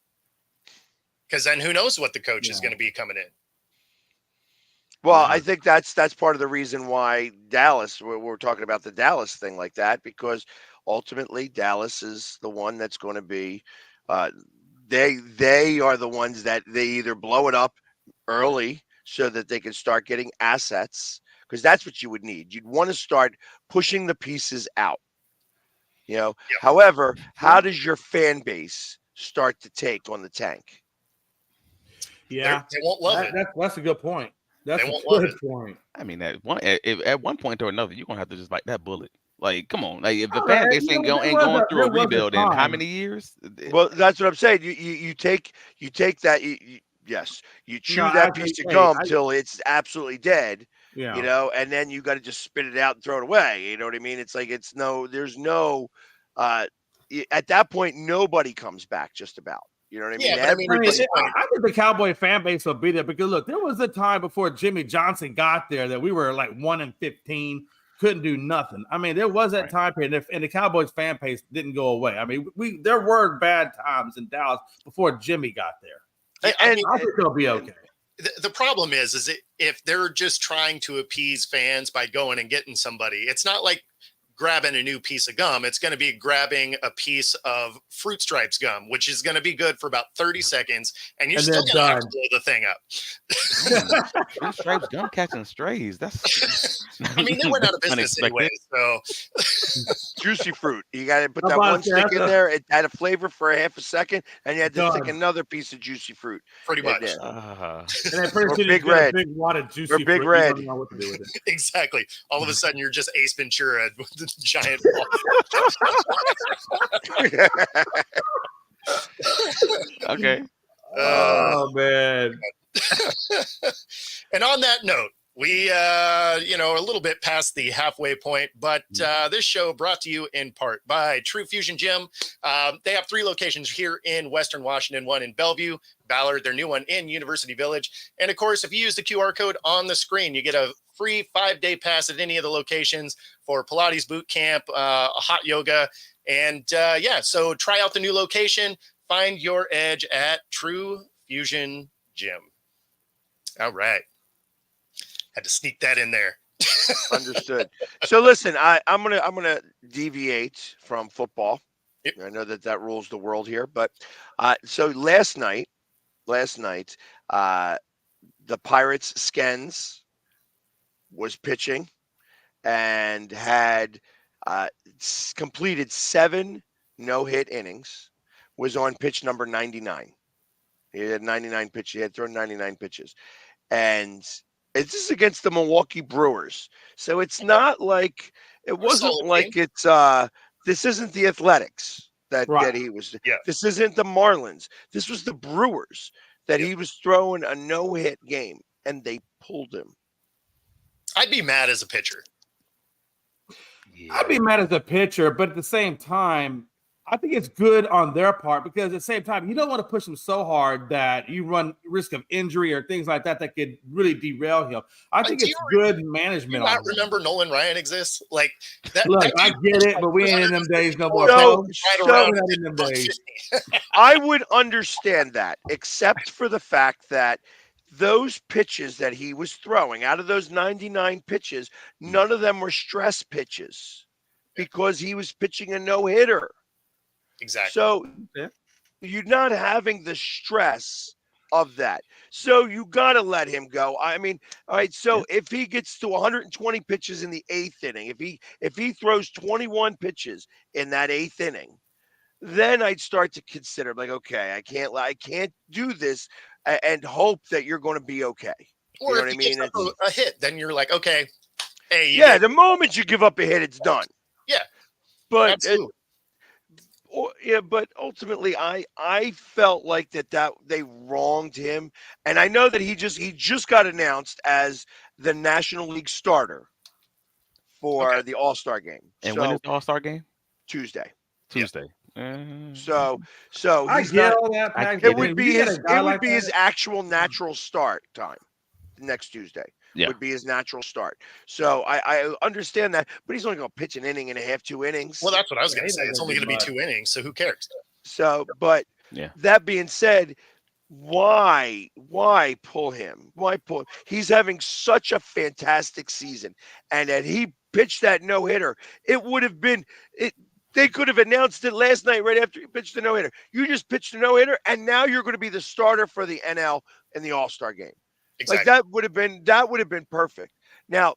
S1: because then who knows what the coach is going to be coming in.
S2: Well, I think that's part of the reason why Dallas. We're talking about the Dallas thing like that because ultimately Dallas is the one that's going to be. They are the ones that they either blow it up early so that they can start getting assets because that's what you would need. You'd want to start pushing the pieces out. However, how does your fan base start to take on the tank?
S3: Yeah,
S1: they won't love it.
S3: That's a good point. That's
S1: a
S3: good point.
S4: I mean, at one point or another, you're gonna have to just bite that bullet. Like, come on, like if the fan base ain't going through a rebuild in how many years?
S2: Well, that's what I'm saying. You take that. You chew that piece of gum till it's absolutely dead. Yeah. And then you got to just spit it out and throw it away. You know what I mean? It's like there's no. At that point, nobody comes back. Just about. You know what I mean?
S1: Yeah,
S3: I think the Cowboy fan base will be there because look, there was a time before Jimmy Johnson got there that we were like 1-15, couldn't do nothing. I mean, there was that time period, and the Cowboys fan base didn't go away. I mean, there were bad times in Dallas before Jimmy got there, and I think it'll be okay.
S1: The problem is if they're just trying to appease fans by going and getting somebody, it's not like grabbing a new piece of gum. It's going to be grabbing a piece of Fruit Stripes gum, which is going to be good for about 30 seconds, and you're still going to have to blow the thing up.
S4: Fruit Stripes gum catching strays. That's.
S1: I mean, they went out of business anyway. So
S2: Juicy fruit. You got to put that one stick in there. It had a flavor for a half a second, and you had to stick another piece of juicy fruit.
S1: Pretty much.
S2: Or Big Red.
S3: Big wad of juicy
S2: Big Red.
S1: Exactly. All of a sudden, you're just Ace Ventura with the giant ball.
S4: Okay.
S3: Oh man.
S1: And on that note, we are a little bit past the halfway point, but this show brought to you in part by True Fusion Gym. They have 3 locations here in Western Washington, one in Bellevue, Ballard, their new one in University Village. And of course, if you use the QR code on the screen, you get a free 5-day pass at any of the locations for Pilates boot camp, hot yoga. And so try out the new location. Find your edge at True Fusion Gym. All right. Had to sneak that in there.
S2: Understood. So listen, I'm gonna deviate from football.
S1: Yep.
S2: I know that rules the world here, but so last night, the Pirates Skens was pitching and had completed 7 no-hit innings. Was on pitch number 99. He had 99 pitches. He had thrown 99 pitches, and this is against the Milwaukee Brewers. So it's not like it wasn't like it's this isn't the Athletics that he was.
S1: Yeah.
S2: This isn't the Marlins. This was the Brewers that he was throwing a no-hit game, and they pulled him.
S1: I'd be mad as a pitcher.
S3: Yeah. I'd be mad as a pitcher, but at the same time, I think it's good on their part because at the same time, you don't want to push him so hard that you run risk of injury or things like that could really derail him. I think it's good management.
S1: Do you not remember Nolan Ryan exists? Like that.
S3: Look,
S1: that
S3: I get it, but we ain't in them days no more.
S2: I would understand that, except for the fact that those pitches that he was throwing, out of those 99 pitches, none of them were stress pitches because he was pitching a no-hitter.
S1: Exactly.
S2: So you're not having the stress of that. So you got to let him go. I mean, all right. So if he gets to 120 pitches in the 8th inning, if he throws 21 pitches in that 8th inning, then I'd start to consider like, okay, I can't do this and hope that you're going to be okay.
S1: Or if he gets a hit, then you're like, okay, hey.
S2: The moment you give up a hit, it's done.
S1: Yeah.
S2: But but ultimately, I felt like that they wronged him, and I know that he just got announced as the National League starter for the All-Star game.
S4: And when is the All-Star game?
S2: Tuesday.
S3: I
S2: So he's
S3: get all that.
S2: It would be his actual natural start time next Tuesday. Would be his natural start. So I understand that, but he's only going to pitch an inning and a half, 2 innings.
S1: Well, that's what I was going to say. It's only going to be 2 innings, so who cares?
S2: So, but that being said, why pull him? Why pull? He's having such a fantastic season, and that he pitched that no-hitter. It would have been it. They could have announced it last night right after he pitched the no-hitter. You just pitched a no-hitter, and now you're going to be the starter for the NL in the All-Star game. Exactly. Like that would have been perfect. Now,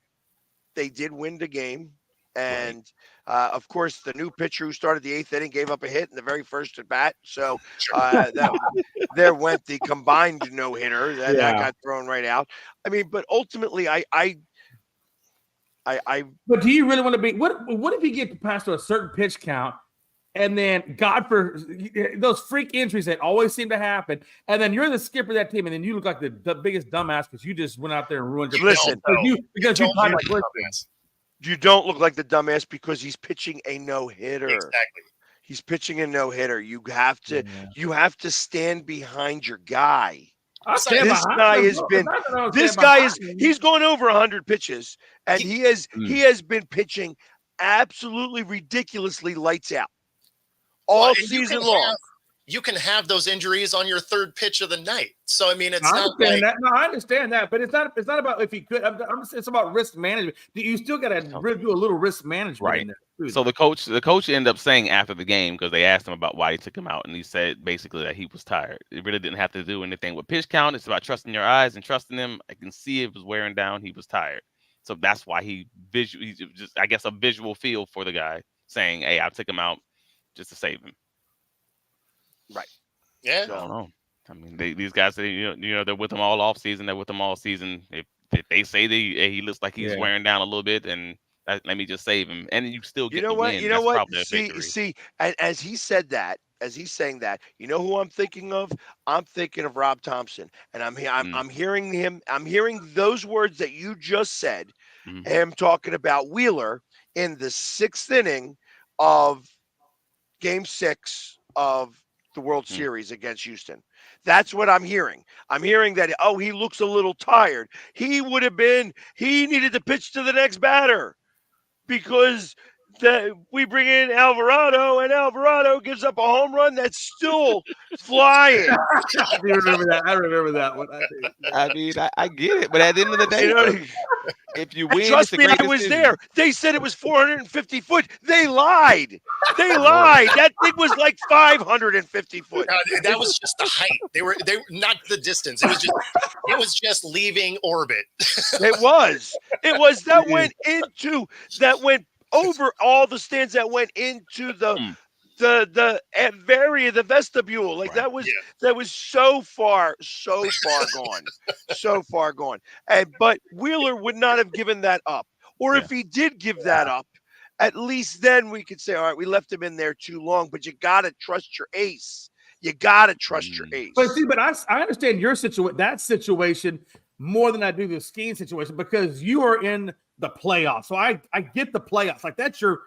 S2: they did win the game, and of course, the new pitcher who started the 8th inning gave up a hit in the very first at bat. So there went the combined no hitter that got thrown right out. I mean, but ultimately, I
S3: But do you really want to be? What if you get past to a certain pitch count? And then, God for those freak injuries that always seem to happen, and then you're the skipper of that team, and then you look like the biggest dumbass because you just went out there and ruined your
S2: listen.
S3: You
S2: don't look like the dumbass because he's pitching a no-hitter.
S1: Exactly.
S2: He's pitching a no-hitter. You have to stand behind your guy. He's going over 100 pitches, and he has been pitching absolutely ridiculously lights out. All season long.
S1: You can have those injuries on your 3rd pitch of the night. So I mean, it's
S3: I
S1: not
S3: understand that. No, I understand that, but it's not about if he could. It's about risk management. You still got to do a little risk management,
S4: right?
S3: In there,
S4: so the coach ended up saying after the game, because they asked him about why he took him out, and he said basically that he was tired. It really didn't have to do anything with pitch count. It's about trusting your eyes and trusting them. I can see it was wearing down. He was tired, so that's why he's just, I guess, a visual feel for the guy saying, "Hey, I took him out just to save him."
S2: Right.
S1: Yeah.
S4: I don't know. I mean, these guys, they're with him all off season. They're with him all season. If they say he looks like he's wearing down a little bit, and Let me just save him, and you still get
S2: You know
S4: the
S2: what?
S4: win.
S2: You know
S4: That's
S2: what?
S4: probably a
S2: See,
S4: victory.
S2: see, as he said that, as he's saying that, you know who I'm thinking of? I'm thinking of Rob Thompson, and I'm hearing him. I'm hearing those words that you just said.
S4: Mm-hmm.
S2: Him talking about Wheeler in the 6th inning of Game 6 of the World Series against Houston. That's what I'm hearing. I'm hearing that, oh, he looks a little tired. He needed to pitch to the next batter because we bring in Alvarado, and Alvarado gives up a home run that's still flying.
S3: I do remember that. I remember that one.
S4: I mean, I get it, but at the end of the day,
S2: You know,
S4: if you win,
S2: trust
S4: it's a
S2: me,
S4: great
S2: I was
S4: decision.
S2: there. They said it was 450 foot. They lied. They
S4: Lord.
S2: lied. That thing was like 550 foot.
S1: That was just the height. They were not the distance. It was just leaving orbit.
S2: It was that went over all the stands, that went into the area, the vestibule. Like
S4: Right.
S2: that was so far gone. So far gone. But Wheeler would not have given that up. Or if he did give that up, at least then we could say, all right, we left him in there too long, but you gotta trust your ace. You gotta trust your ace.
S3: But I understand your situation more than I do the skiing situation, because you are in the playoffs. So I get the playoffs. Like that's the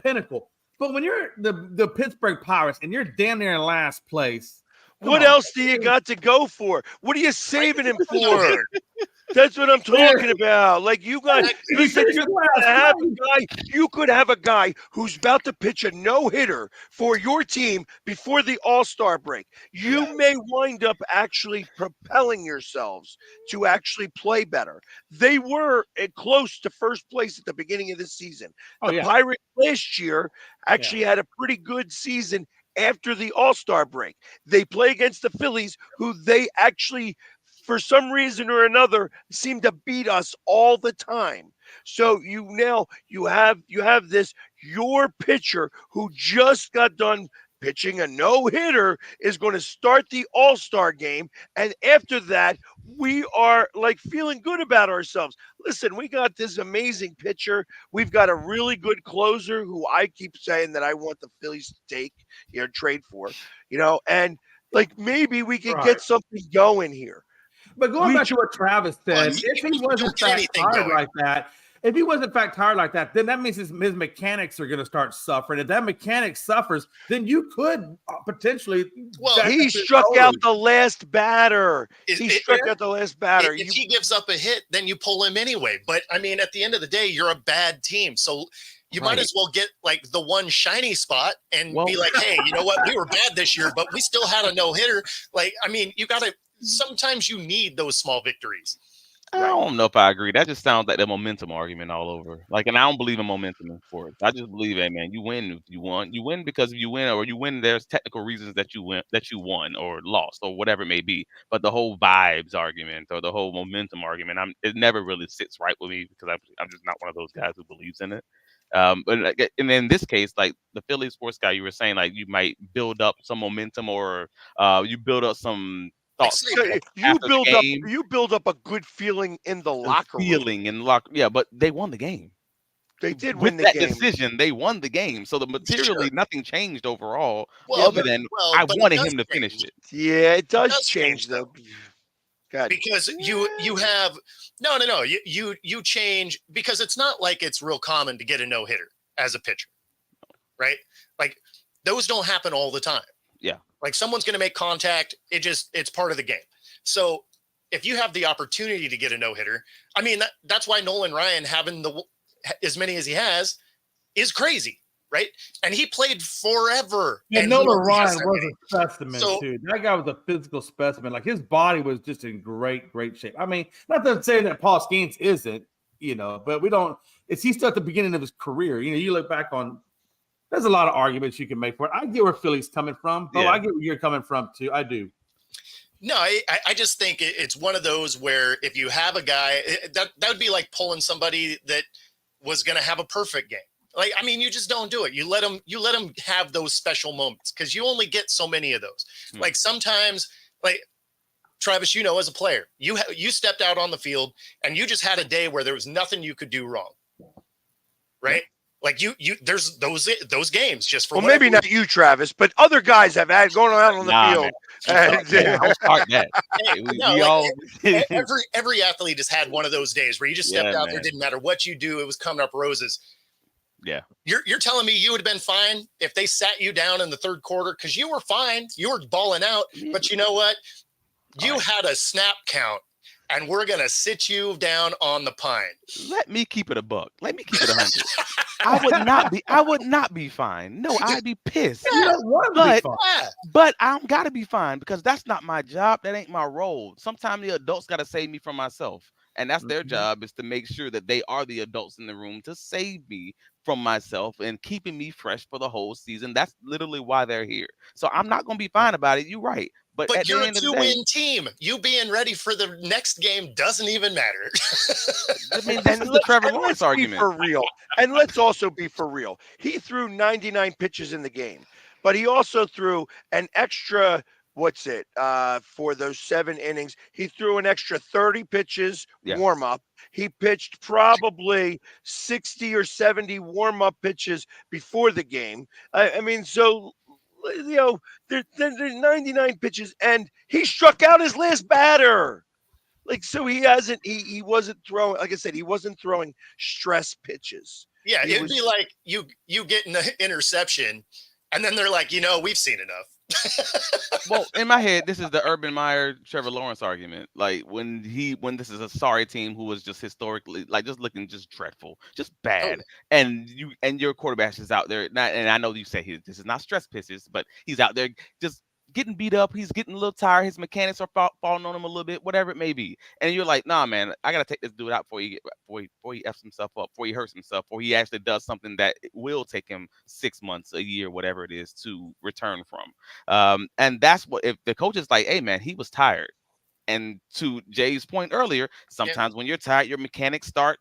S3: pinnacle. But when you're the Pittsburgh Pirates and you're damn near in last place,
S2: what else do you got to go for? What are you saving him for? That's what I'm talking about. Like you could have a guy who's about to pitch a no-hitter for your team before the All-Star break. You may wind up actually propelling yourselves to actually play better. They were close to first place at the beginning of the season. The Pirates last year actually had a pretty good season after the All-Star break. They play against the Phillies, who they actually, for some reason or another, seem to beat us all the time. So you have this, your pitcher who just got done pitching a no-hitter is going to start the All-Star game, and after that we are like feeling good about ourselves. Listen, we got this amazing pitcher. We've got a really good closer who I keep saying that I want the Phillies to take trade for, and like maybe we could get something going here.
S3: But going back to what Travis said, if he wasn't tired like that, then that means his mechanics are going to start suffering. If that mechanic suffers, then you could potentially.
S2: Well, he struck out the last batter. If
S1: he gives up a hit, then you pull him anyway. But I mean, at the end of the day, you're a bad team, so you might as well get like the one shiny spot and be like, hey, you know what? We were bad this year, but we still had a no-hitter. Like, I mean, you got to. Sometimes you need those small victories.
S4: I don't know if I agree. That just sounds like the momentum argument all over. Like, and I don't believe in momentum in sports. I just believe, hey man, you win if you won. You win because you win, or you win. There's technical reasons that you won or lost or whatever it may be. But the whole vibes argument or the whole momentum argument, it never really sits right with me because I'm just not one of those guys who believes in it. But and in this case, like the Philly sports guy, you were saying like you might build up some momentum or you build up some.
S2: You build up a good feeling in the locker room.
S4: Yeah, but they won the game.
S2: They did
S4: win
S2: the
S4: game.
S2: game.
S4: Decision, they won the game. So the materially nothing changed overall, other than I wanted him to finish it.
S2: Yeah, it does change though.
S1: Because you have you change, because it's not like it's real common to get a no-hitter as a pitcher, right? Like those don't happen all the time.
S4: Yeah.
S1: Like someone's going to make contact. It's part of the game. So if you have the opportunity to get a no-hitter, I mean, that's why Nolan Ryan having as many as he has is crazy, right? And he played forever.
S3: And Nolan Ryan was a specimen, too. That guy was a physical specimen. Like his body was just in great shape. I mean, not to say that Paul Skeens isn't, but he's still at the beginning of his career. You look back on. There's a lot of arguments you can make for it. I get where Philly's coming from. But I get where you're coming from, too. I do.
S1: No, I just think it's one of those where if you have a guy, that would be like pulling somebody that was going to have a perfect game. Like, I mean, you just don't do it. You let them have those special moments because you only get so many of those. Like sometimes, like Travis, as a player, you stepped out on the field and you just had a day where there was nothing you could do wrong. right? Like there's those games just for
S2: well, maybe not you, Travis, but other guys have had going out on the field.
S4: Don't start that.
S1: Every athlete has had one of those days where you just stepped out there, didn't matter what you do, it was coming up roses.
S4: Yeah.
S1: You're telling me you would have been fine if they sat you down in the third quarter because you were fine, you were balling out, but you know what? You had a snap count. And we're gonna sit you down on the pine.
S4: Let me keep it a buck. Let me keep it 100. I would not be fine. No, I'd be pissed.
S3: You don't want to be fine.
S4: But I don't gotta be fine because that's not my job. That ain't my role. Sometimes the adults gotta save me from myself. And that's their job, is to make sure that they are the adults in the room to save me from myself and keeping me fresh for the whole season. That's literally why they're here. So I'm not gonna be fine about it. You're right. But
S1: you're a 2-win team. You being ready for the next game doesn't even matter.
S4: I mean, that's the Trevor Lawrence argument.
S2: For real. And let's also be for real. He threw 99 pitches in the game, but he also threw an extra, for those 7 innings. He threw an extra 30 pitches warm up. He pitched probably 60 or 70 warm up pitches before the game. I mean, so there's 99 pitches, and he struck out his last batter. Like, so he wasn't throwing, like I said, he wasn't throwing stress pitches.
S1: Yeah, it'd be like you get an interception, and then they're like, we've seen enough.
S4: Well, in my head, this is the Urban Meyer, Trevor Lawrence argument. Like when this is a sorry team who was just historically just looking just dreadful, just bad, and your quarterback is out there. And I know you say this is not stress pitches, but he's out there just getting beat up. He's getting a little tired. His mechanics are falling on him a little bit, whatever it may be. And you're like, nah, man, I gotta take this dude out before he f's himself up, before he hurts himself, before he actually does something that will take him 6 months, a year, whatever it is, to return from. And that's what, if the coach is like, hey, man, he was tired. And to Jay's point earlier, sometimes when you're tired, your mechanics start,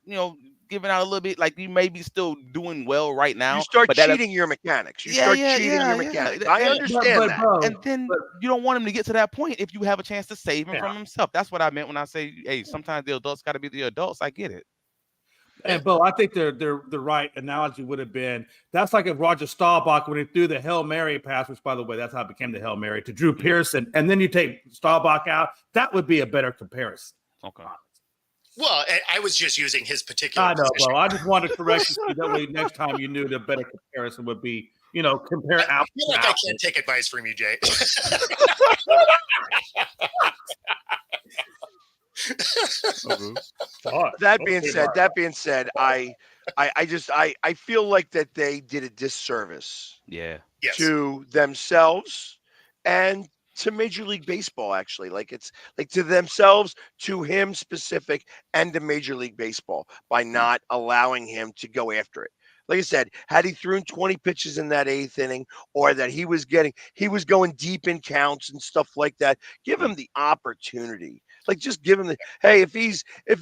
S4: giving out a little bit. Like, you may be still doing well right now.
S2: You start cheating your mechanics. You start cheating your mechanics. I understand that.
S4: And then you don't want him to get to that point if you have a chance to save him from himself. That's what I meant when I say, hey, sometimes the adults got to be the adults. I get it.
S3: And Bo, I think the right analogy would have been, that's like if Roger Staubach, when he threw the Hail Mary pass, which, by the way, that's how it became the Hail Mary, to Drew Pearson, and then you take Staubach out, that would be a better comparison.
S4: Okay.
S1: Well, I was just using his particular.
S3: I know,
S1: position.
S3: Bo. I just wanted to correct you. That way, next time you knew the better comparison would be, compare apples.
S1: I feel like I can't take advice from you, Jay.
S2: That being said, I feel like that they did a disservice.
S4: Yes.
S2: To themselves and to Major League Baseball, actually. Like, it's like to themselves, to him specific, and to Major League Baseball by not allowing him to go after it. Like I said, had he thrown 20 pitches in that 8th inning, or that he was going deep in counts and stuff like that, give him the opportunity. Like, just give him if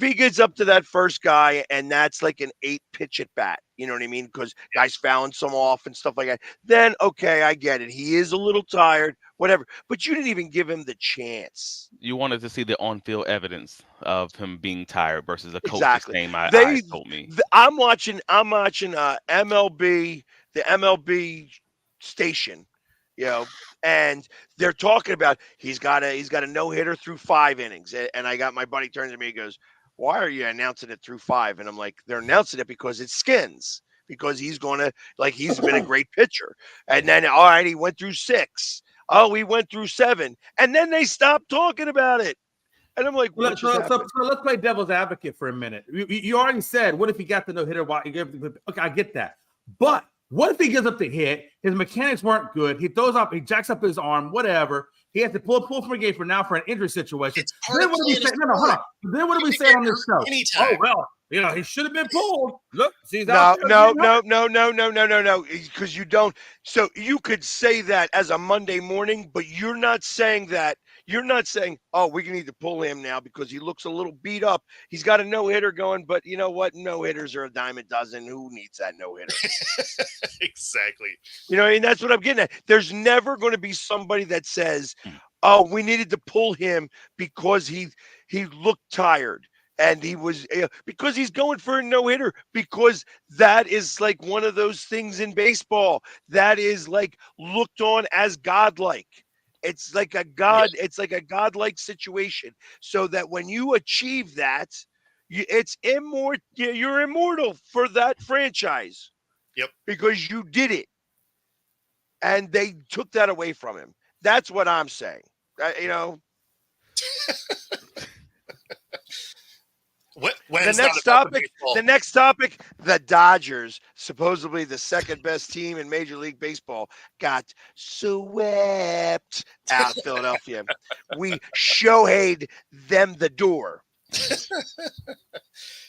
S2: he gets up to that first guy and that's like an 8-pitch at bat, you know what I mean? Because guys fouling some off and stuff like that, then okay, I get it. He is a little tired, whatever. But you didn't even give him the chance.
S4: You wanted to see the on-field evidence of him being tired versus a coach saying my
S2: eyes
S4: told me.
S2: I'm watching MLB, the MLB station, and they're talking about he's got a no-hitter through 5 innings. And I got my buddy turns to me, he goes, why are you announcing it through 5? And I'm like, they're announcing it because it's Skins, because he's been a great pitcher. And then, all right, he went through 6. Oh, he went through 7. And then they stopped talking about it. And I'm like,
S3: so let's play devil's advocate for a minute. You already said, what if he got the no-hitter? Okay, I get that. But what if he gives up the hit? His mechanics weren't good. He jacks up his arm, whatever. He has to pull from a game for an injury situation. Then what do we say? Then what do we say on this show?
S1: Anytime.
S3: Oh, well, he should have been pulled. Look, see
S2: that? No. Because you don't. So you could say that as a Monday morning, but you're not saying that. You're not saying, oh, we need to pull him now because he looks a little beat up. He's got a no-hitter going, but you know what? No-hitters are a dime a dozen. Who needs that no-hitter?
S1: Exactly.
S2: And that's what I'm getting at. There's never going to be somebody that says, oh, we needed to pull him because he looked tired. And he was because he's going for a no-hitter, because that is like one of those things in baseball that is like looked on as godlike. It's like a god, it's like a godlike situation. So that when you achieve that, it's immortal. You're immortal for that franchise.
S1: Yep.
S2: Because you did it. And they took that away from him. That's what I'm saying. You know. The next topic, the Dodgers, supposedly the second best team in Major League Baseball, got swept out of Philadelphia. We Shohei'd them the door.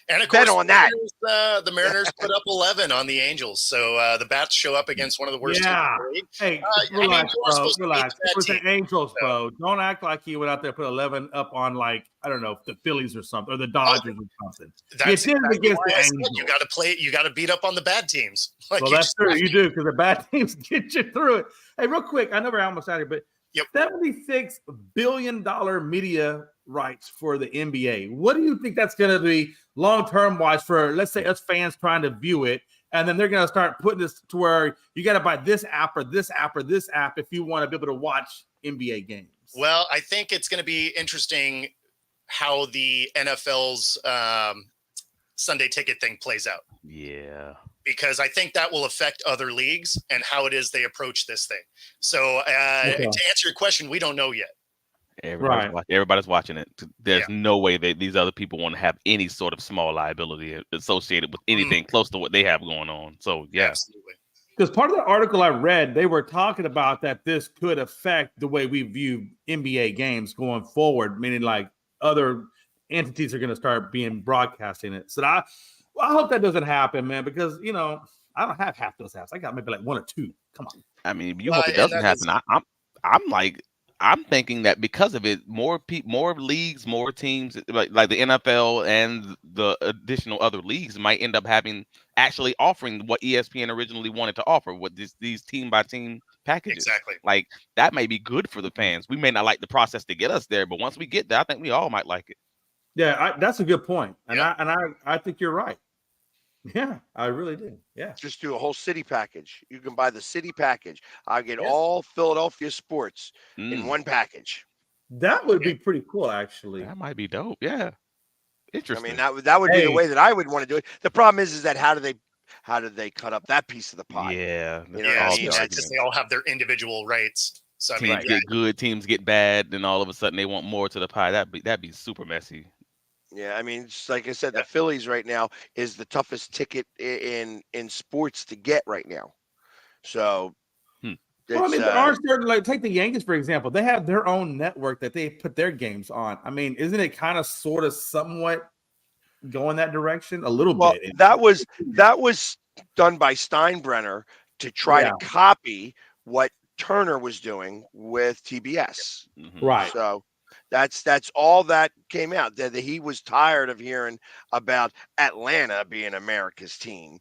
S1: And of course, the Mariners put up 11 on the Angels. So the Bats show up against one of the worst teams in the league.
S3: Hey, relax, bro. Relax. It was the Angels, bro. Don't act like he went out there and put 11 up on, like, I don't know, the Phillies or something, or the Dodgers or something.
S1: That's exactly against the Angels. You got to play. You got to beat up on the bad teams.
S3: Like well, that's true. You do, because the bad teams get you through it. Hey, real quick, I know we're almost out here, but $76 billion media rights for the NBA. What do you think that's going to be long-term wise for, let's say, us fans trying to view it, and then they're going to start putting this to where you got to buy this app or this app or this app if you want to be able to watch NBA games?
S1: Well, I think it's going to be interesting how the NFL's Sunday ticket thing plays out.
S4: Yeah.
S1: Because I think that will affect other leagues and how it is they approach this thing. So to answer your question, we don't know yet.
S4: Everybody's watching it. There's no way that these other people want to have any sort of small liability associated with anything close to what they have going on. So, yeah.
S1: Absolutely.
S3: Because part of the article I read, they were talking about that this could affect the way we view NBA games going forward, meaning like other entities are going to start broadcasting it. So I hope that doesn't happen, man, because, you know, I don't have half those apps. I got maybe like one or two. Come on.
S4: I mean, you hope it doesn't happen. I'm thinking that because of it, more leagues, more teams like the NFL and the additional other leagues might end up actually offering what ESPN originally wanted to offer, what these team by team packages.
S1: Exactly.
S4: Like that may be good for the fans. We may not like the process to get us there, but once we get there, I think we all might like it.
S3: Yeah, that's a good point, and I think you're right. Yeah, I really do. Yeah.
S2: Just do a whole city package. You can buy the city package. I get all Philadelphia sports in one package.
S3: That would be pretty cool, actually.
S4: That might be dope. Yeah. Interesting.
S2: I mean, that would be the way that I would want to do it. The problem is that how do they cut up that piece of the pie?
S4: Yeah.
S1: Just they all have their individual rights. So I mean,
S4: teams get good, teams get bad, then all of a sudden they want more to the pie. That'd be super messy.
S2: Yeah, I mean, like I said, the Phillies right now is the toughest ticket in sports to get right now. So,
S3: well, I mean, there are certain, like, take the Yankees for example. They have their own network that they put their games on. I mean, isn't it kind of, sort of, somewhat going that direction a little bit?
S2: That was done by Steinbrenner to try to copy what Turner was doing with TBS.
S3: Right.
S2: So. That's all that came out. That he was tired of hearing about Atlanta being America's team,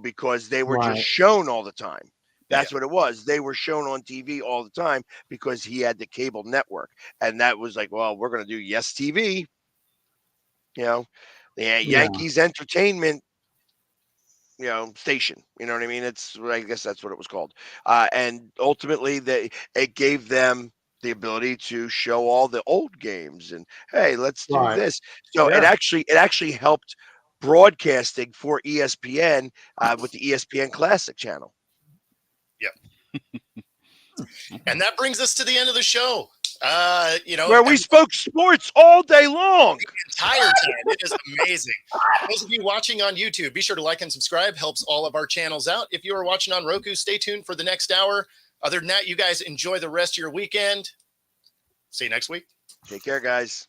S2: because they were just shown all the time. That's what it was. They were shown on TV all the time because he had the cable network, and that was like, well, we're going to do Yes TV. The Yankees entertainment, station. You know what I mean? I guess that's what it was called. And ultimately, it gave them the ability to show all the old games and, hey, let's do this. So it actually helped broadcasting for ESPN with the ESPN Classic channel.
S1: Yeah. And that brings us to the end of the show.
S2: Where we spoke sports all day long.
S1: The entire time. It is amazing. Those of you watching on YouTube, be sure to like and subscribe. Helps all of our channels out. If you are watching on Roku, stay tuned for the next hour. Other than that, you guys enjoy the rest of your weekend. See you next week.
S2: Take care, guys.